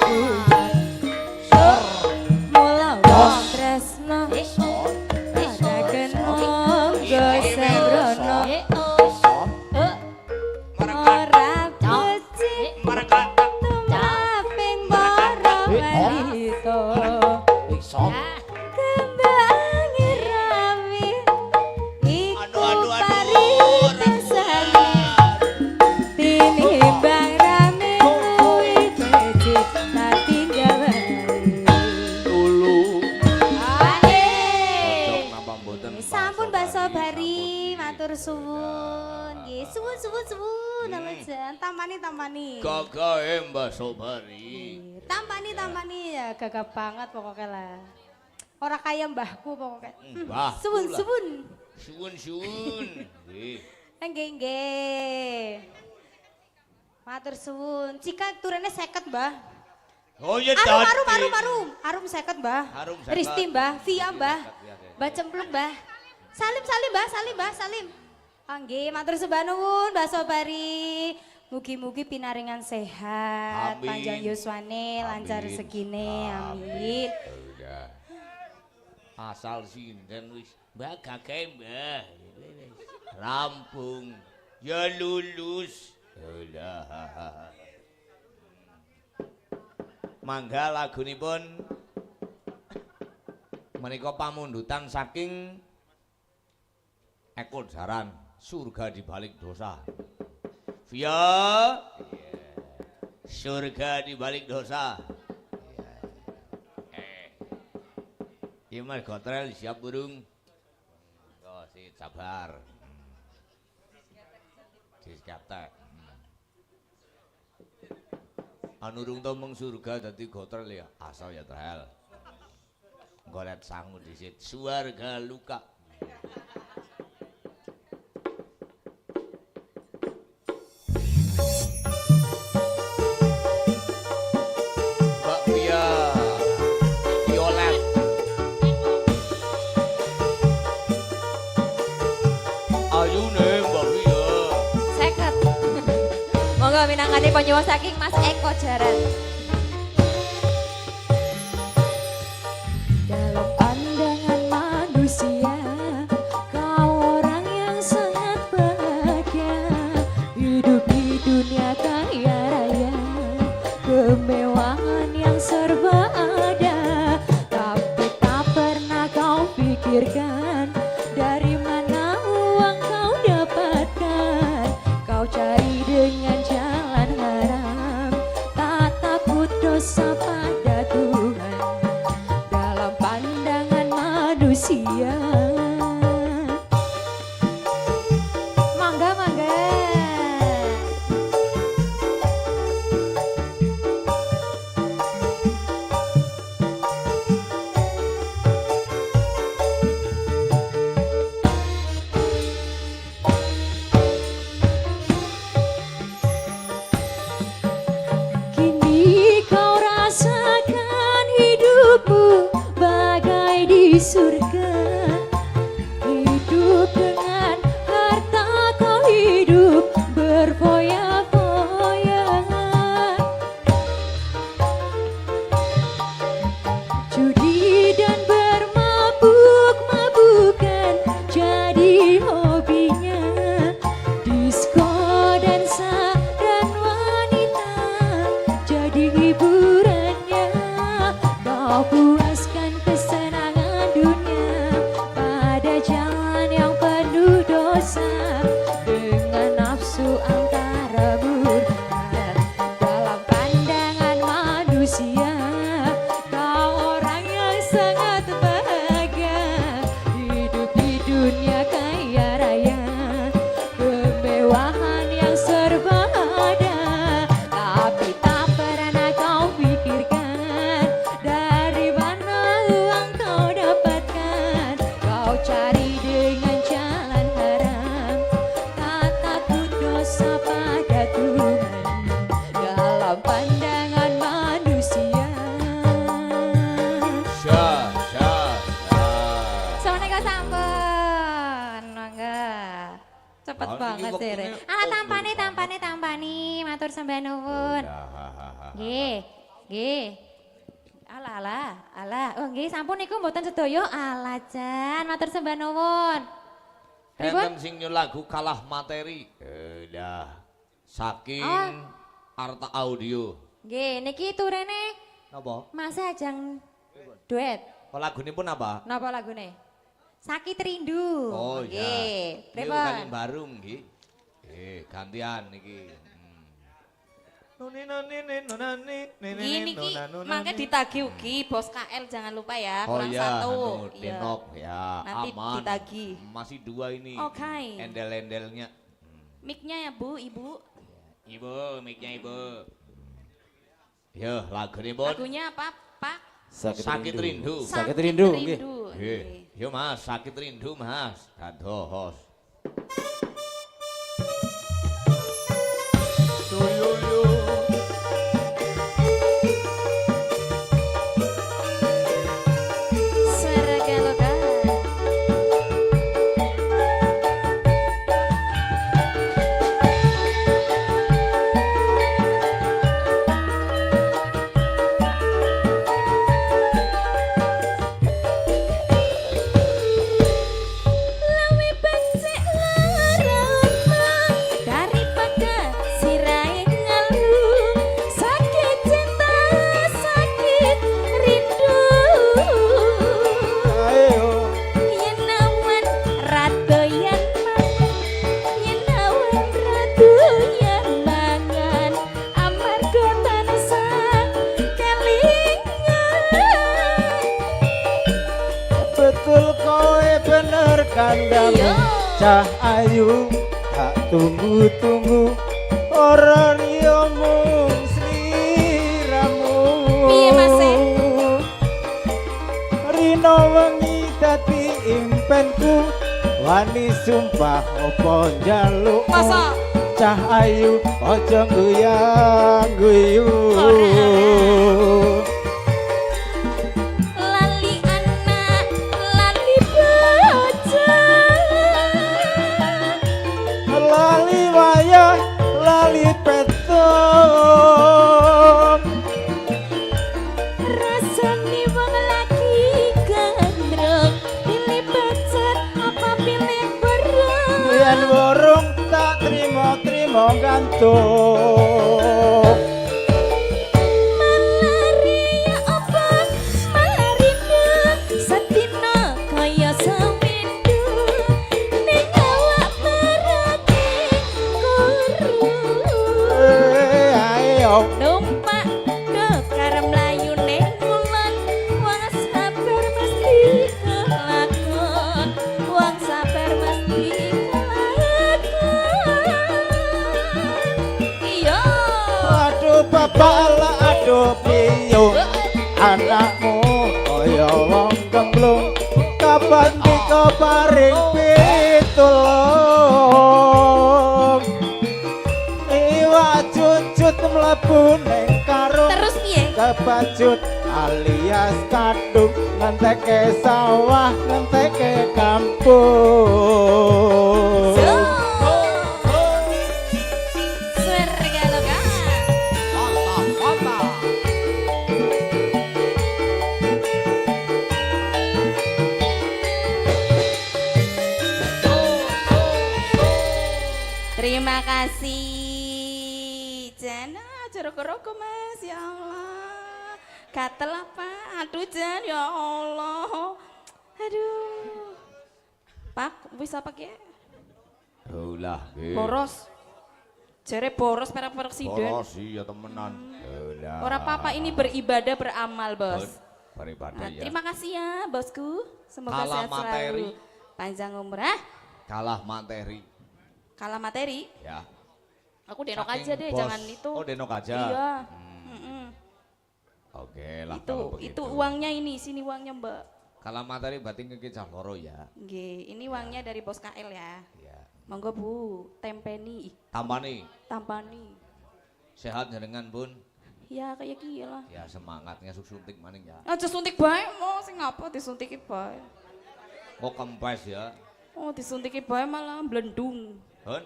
mula wong tresno ora kenong go sembrono ora becik tumaping para balito kembange rawi iku paritasane tinimbang rame kuwi becik tak tinggal wae Cocok napa mboten? sampun bakso bari matur suwun nggih suwun alajan tampani Gagahe Mbah Sobari. tampani ya gagah banget pokoknya lah ora kaya mbahku pokoknya Mbah. suwun Suwun. Nggih. nggih matur suwun cika turune 50 mbah Oh iya arum 50 mbah Harum 50. Risti mbah Via mbah Mbah Cemplung mbah Salim mbah Salim nggih matur sembah nuwun Mbah Sobari mugi-mugi pinaringan sehat Amin. panjang yuswane lancar Amin. rezekine amin Udah. Asal sinden wis Mbah Gagahe Mbah. Rampung. Ya lulus. Udah. Mangga lagunipun menika pamundutan saking Eko Jaran surga di balik dosa. Via surga di balik dosa. Iya Mas Gotrel siap burung. Oh, si sabar. Siap tak. Anu urung to mung surga dadi Gotrel ya asal ya Trel. Golet sangu disit suarga luka. Mbak Pia Violet ayune Mbak Pia seket monggo minangkani panyewa saking Mas Eko Jaran dalam pandangan manusia kau orang yang sangat bahagia manusia. Mangga mangga. Kini kau rasakan hidupmu bagai di surga. Hidup dengan harta, kau hidup berfoya-foya. Judi dan bermabuk-mabukan jadi hobinya. Disko, dansa, dan wanita jadi hiburannya. Kau puaskan kesenangan dunia pada jalan yang penuh dosa. Dengan nafsu angkara murka dalam pandangan manusia. Kau orang yang sangat bahagia, hidup di dunia kaya raya. Kemewahan yang serba ada, tapi tak pernah kau pikirkan dari mana uang kau dapatkan. Kau cari dengan jalan haram, tak takut dosa pada Tuhan dalam pandangan manusia. Syah. Soalnya sampun, mangga. Cepet Ah, ini banget sih, Re. waktunya- Ala oh, tampane, matur sembah nuwun. Nggih, nggih. Ala. Oh nggih, sampun niku mboten sedaya. Ala jan, matur sembah nuwun. Pripun? Enten sing nyul lagu kalah materi. Saking Arta Audio. Nggih, niki turene Napa? Mas Ajang duet. Lagunipun apa? Napa lagune? Sakit Rindu. Oh Nggih. iya. Pripun? Kali baru nggih. Gantian niki. Ini mangke ditagih ugi bos KL jangan lupa ya, Oh kurang iya, satu. anu, Iya. Denok ya, Nanti aman. ditagih. Masih 2 ini. Oke. Endel-endelnya. Mic-nya ya Bu, Ibu. Ibu, mic-nya Ibu. Yo, lagunipun Lagunya apa, Pak? Sakit Rindu. Sakit rindu, nggih. Nggih. Yo Mas, sakit rindu Mas. Dados. Saragaloka. Lawe becek larama daripada sirai ngeluh. Sakit cinta, sakit rindu. Yen awan ratu yen mangan, yen awan ratu yen mangan, amarga tansah kelingan. Betul kowe bener kandang Iya. cah ayu tak tunggu-tunggu ora liya mung sliramu. Piye, Mas, e? Rino wengi dadi impenku wani sumpah opo njaluk Masa? cah ayu aja guyang-guyu. Lali anak, lali bocah. Lali wayah, lali petung. Rasane wong lagi gandrung, pilih pacar apa pilih berang. Yen warung tak trimo-trimo gantung. Malaria apa malaria sedina kaya sewindu ning awak merati kuru. Ayo Numpak dokar mlayu ning wulan wong sabar mesti kelak cemplung kapan dika paring pitulung iwak cucut mlebu ning karung Terus piye? kebacut alias kadung ngenteke sawah ngenteke kampung Surga loka. Terima kasih. Jana, jorok-jorok Mas, ya Allah. Gatel apa? Aduh Jan, ya Allah. Aduh. Pak, wis apa ki? Lah, nggih. Boros. Jere boros para presiden. Boros iya temenan. Lah. Ora apa-apa, ini beribadah beramal, Bos. Beribadah Nah, ya. terima kasih ya, Bosku. Semoga Kalah sehat selalu. materi. Panjang umur. Hah? Kalah materi. Kalah materi. Ya. Aku denok Saking aja deh, bos. jangan itu. Oh, denok aja. Iya. Oke lah Itu kalau begitu. itu uangnya ini, sini uangnya, Mbak. Kalah materi berarti ngekecah loro ya. Nggih, ini uangnya dari Bos KL ya. Ya. Monggo Bu, tempeni, Tampani tampani. sehat jenengan Bun. Ya kayak gila. Ya semangatnya suntik maning ya. Aja suntik bae, mau sing ngapa disuntiki bae. Kok kempes ya? Oh, disuntiki bae malah blendung. Hun.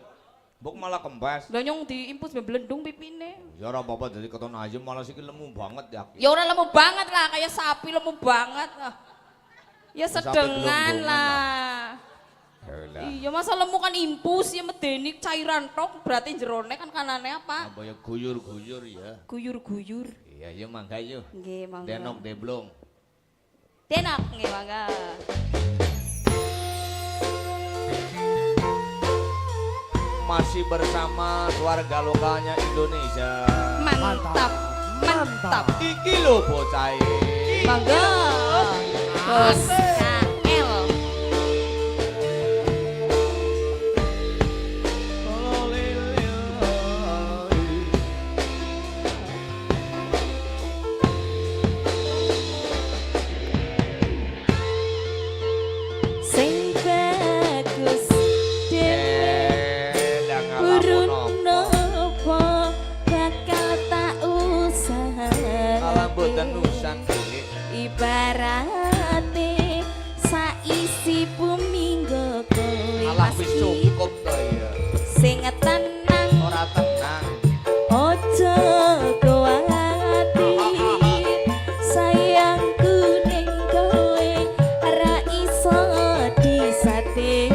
Buk malah kempes. Lah nyong diimpus be blendung pipine. Ya ora apa-apa jadi keton aja malah siki lemu banget ya. Ya ora lemu banget lah, kayak sapi lemu banget. Ah. Ya Sapi sedengan gelondongan lah. Yalah. Iya masa lemu kan impus ya medeni cairan tok berarti jerone kan kanane apa? Apa ya guyur-guyur ya. Guyur-guyur. Iya ya mangga yuk. Nggih, monggo. Denok deblong. Denok nggih mangga. Masih bersama keluarga lokalnya Indonesia. Mantap. Mantap. Iki lho bocah Mangga. Bos KL. Sing bagus dhewe urun nopo bakal tak Alam boten usahake nusan ibarate saisi bumi nggo kowe alah Mas wis Kit. cukup to ya. Sing tenang Ora tenang. ojo kuwati sayangku ning kowe ora iso disatir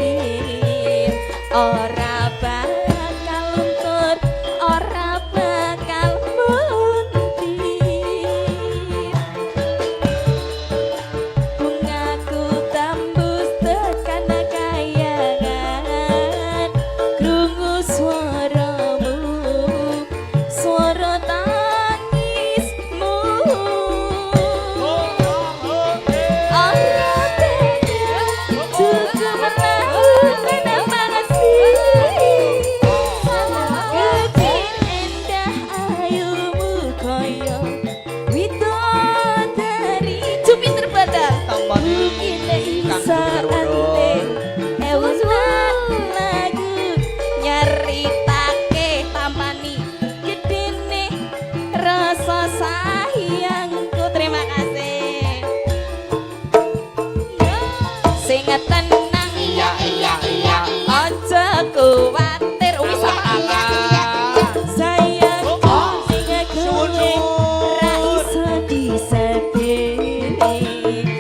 ora bakal luntur ora bakal muntir bungaku tembus tekan kayangan krungu swaramu swara tangismu ora tega cukup menang banget sih kecil endah ayumu koyo widodari cumi terbadal mungkin iso ante ewonan lagu nyeritake tampani gedene rasa sayangku terima kasih sing tenang iya iya iya aja kuwatir wis apa sayangku sing kowe ra iso disadari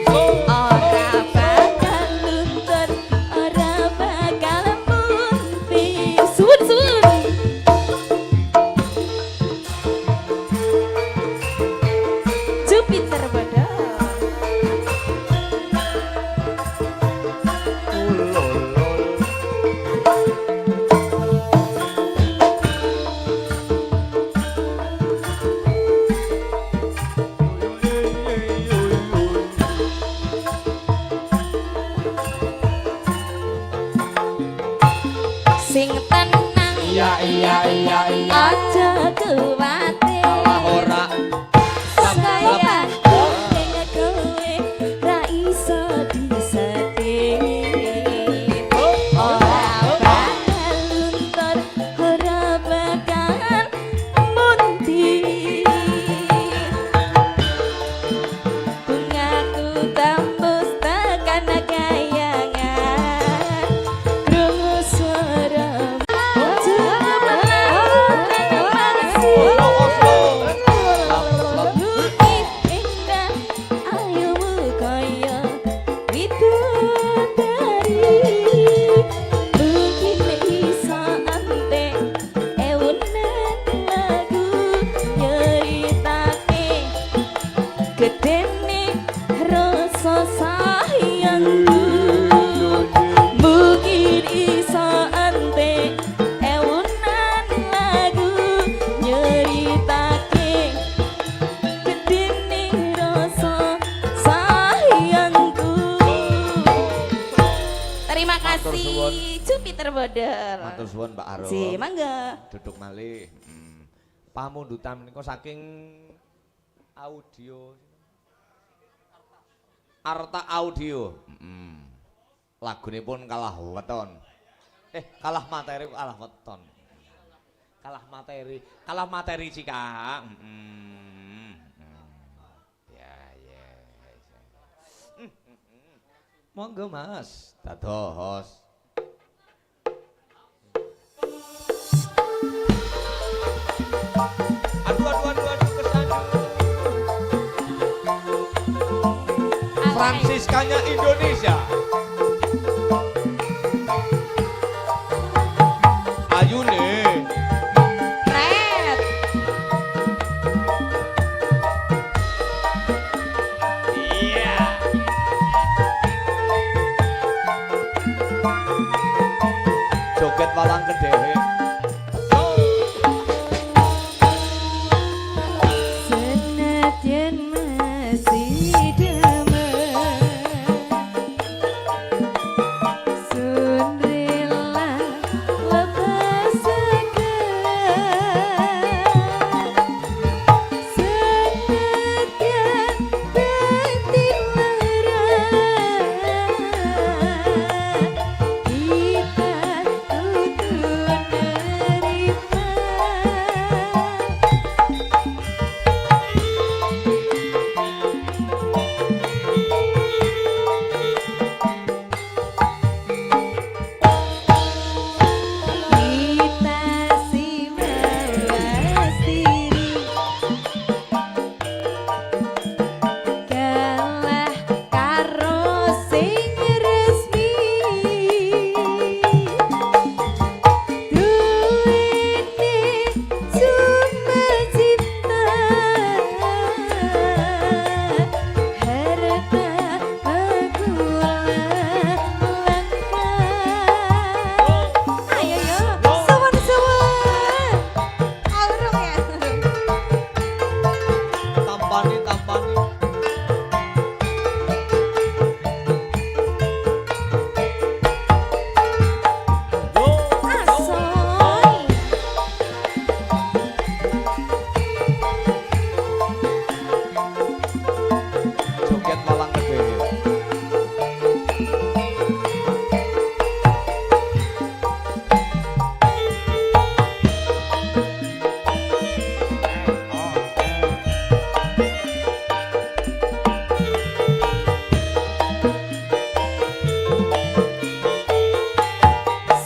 ora bakal luntur ora bakal muntir sun sun Jupiter badal sing tenang iya iya iya iya aja kuwatir Alah ora. sayang sing kowe ra iso Matur suwun. kasih Jupiter Bodor. Matur suwun Mbak Arum. Si, mangga. Duduk malih. Pamundutan menika saking audio Arta Audio. Lagunipun kalah weton. Kalah materi kalah weton. Kalah materi Cika. Ya. Monggo Mas, dados. Aduh kesana. Fransiskanya Indonesia. Ayune. Red. Iya. Joget walang kedhe. Senadyan masih damai, sun rela lepas segan. Senadyan beti lara, kita kudu nerima. Kita si mawas diri, kalah karo sing resmi. Duwene cuma cinta, harta aku langka. Ayo yo, sowan-sowan. Aurung ya. Tampani. Asoy. Joget walang kedhe.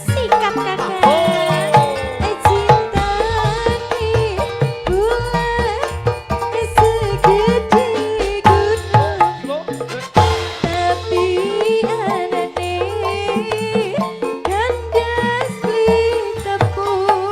Sikat kakak, cinta ni bulan segede gunung, tapi anane kandas beli tepung.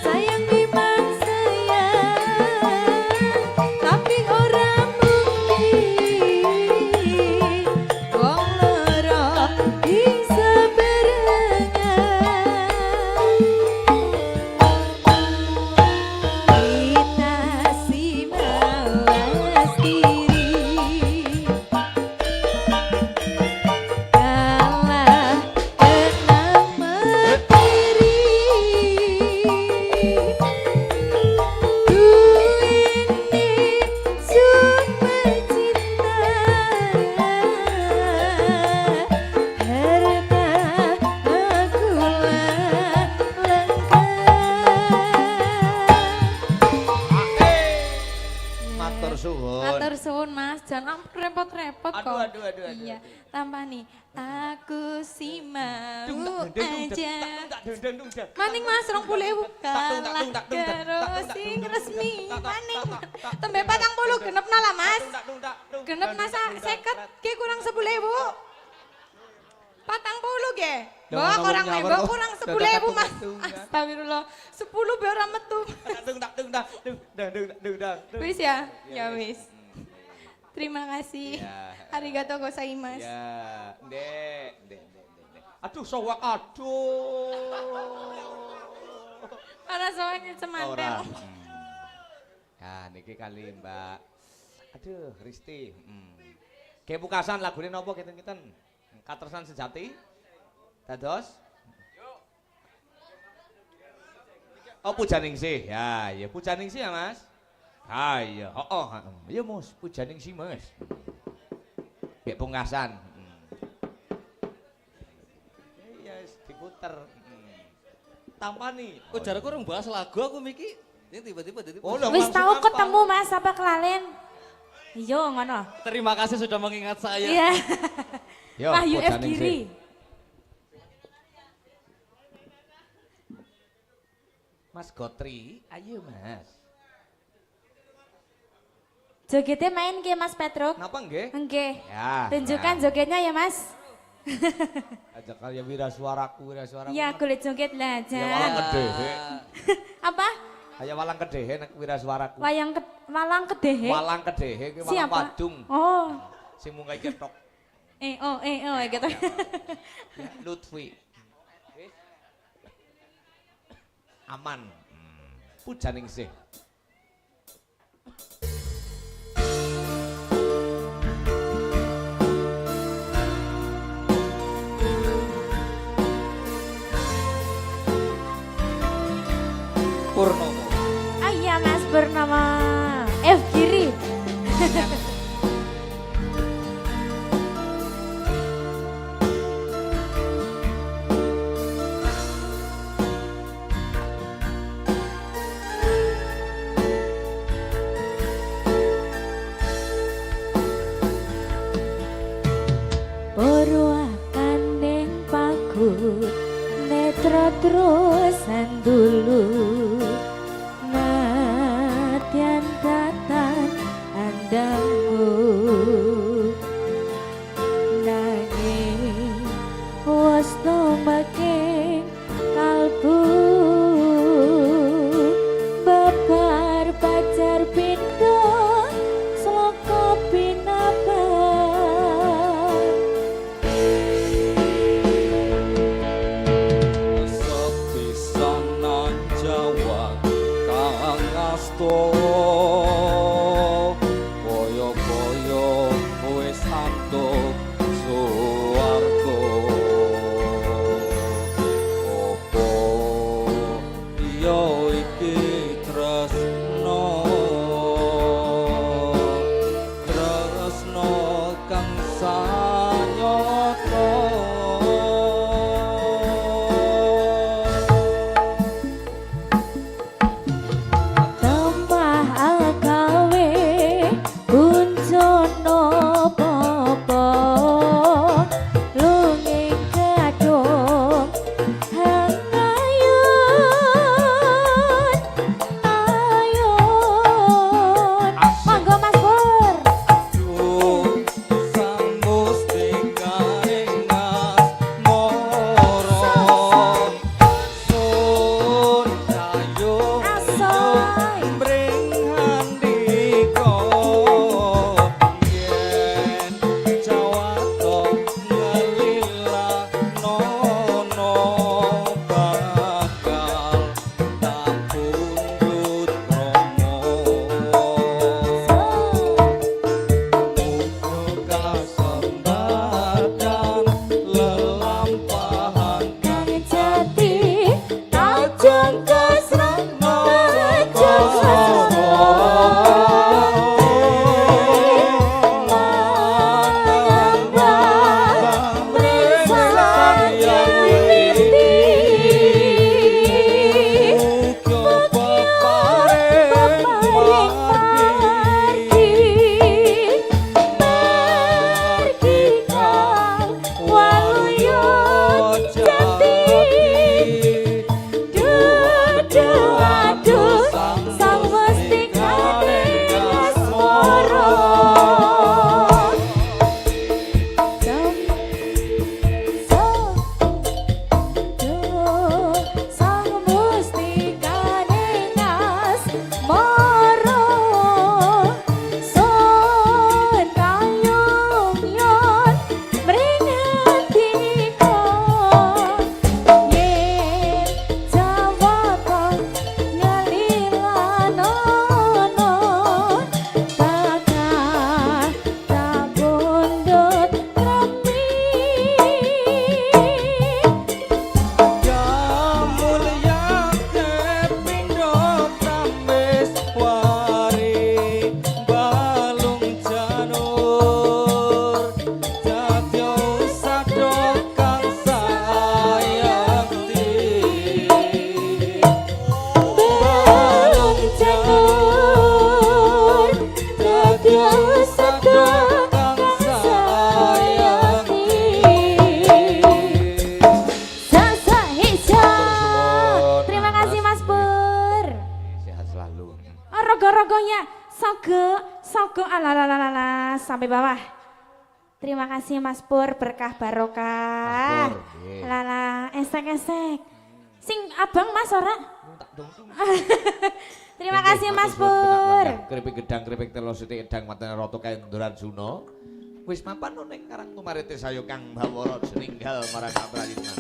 Sayang memang sayang, tapi orang mungkin wong loro bisa berenang. Kita si mawas diri, kalah kenang materi. Duwene cuma cinta, harta aku langka. Matur suwun. Matur suwun Mas, jangan repot-repot kok. Aduh. Iya, tambah nih. Aku si mau Dung, aja. dung, dung, dung, dung. Maning Mas 20.000 Tak, dung, tak, kalah dung, tak, dung, tak, karo tak, dung, tak, sing dung, dung, resmi. resmi. Maning. Tembe 40 genepna lah, Mas. Genepna 50 ki kurang 10.000. 40 ge. Mbok kurang mbok kurang 10.000, Mas. Astagfirullah. 10 be ora metu. Wis ya? Ya wis. Terima kasih. Arigatou gozaimasu. Ya, Ndek. Aduh, sowak aduh. Ora soalnya semantel. Ya, niki kali Mbak. Aduh, Risti. Kayak pukasan lagune napa kinten-kinten? Katresan sejati. Dados. Oh, Pujaningsih. Ya, Pujaningsih ya, Mas. Ah iya, iya Mas, Pujaningsih Mas. Kayak pungkasan. Iya, diputer. Tampani. Oh, jaraku orang bahas lagu aku Miki. Ini tiba-tiba jadi. Oh, Wis tahu ketemu Mas apa kelalen? Iya ngono. Terima kasih sudah mengingat saya. Iya. Yo, Wahyu F Pujaningsih. Giri. Mas Gotri, ayo Mas. Jogetnya main ke Mas Petruk? Napa nggih? Nggih. Ya. Tunjukkan jogetnya ya Mas. Ajak kaya wirasuaraku. Iya, kulit joget lah Ya walang aja. kedehe. Apa? Kaya walang kedehe nek wirasuaraku. Walang kedehe. Walang kedehe ki walang Siapa? padung. Oh. Sing mungkai ketok. Gitu. Ya, Lutfi. Aman. Pujaningsih. Purnomo. Ah iya Mas bernama F Giri. Purwakandeng pagut netra terusan dulu nadyan tatan andangmu nanging wasno making kalbu babar pacar pindo sloko pinabar Sepisanan Jawa kang asto boyo-boyo wis antuk suwarga opo iya iki tresno kang sanyata tambah agawe kuncono popo lunging kadung ayun monggo Mas Pur sang mustika engas moro sun kayu asoy bring handika yen jawata ngelila nono bakal tak pundhut kromo muga sembadang lelampahan kang jati tajung kesrang tajung kesrang Moro sun kayung yon mringatika yen jawata ngelilanono kakak tak bundut kremi Ya mulya pindho tambes wari balung janur dadya sadha kang sayakti balung janur dadya sadha kang sayakti Sasa hijau. Terima kasih Mas Pur. Sehat selalu. Rogo-rogonya sogo alalalala sampai bawah. Terima kasih Mas Pur, berkah barokah. Mas Pur, nggih. Lala esek-esek. Sing abang Mas ora? Terima kasih Mas Pur. Keripik gedang, keripik telo sithik edang matene rata kaenduran Juno. Wis mapan ning Karang Tumarite sayo Kang Bawara jeninggal marang Aprayitman.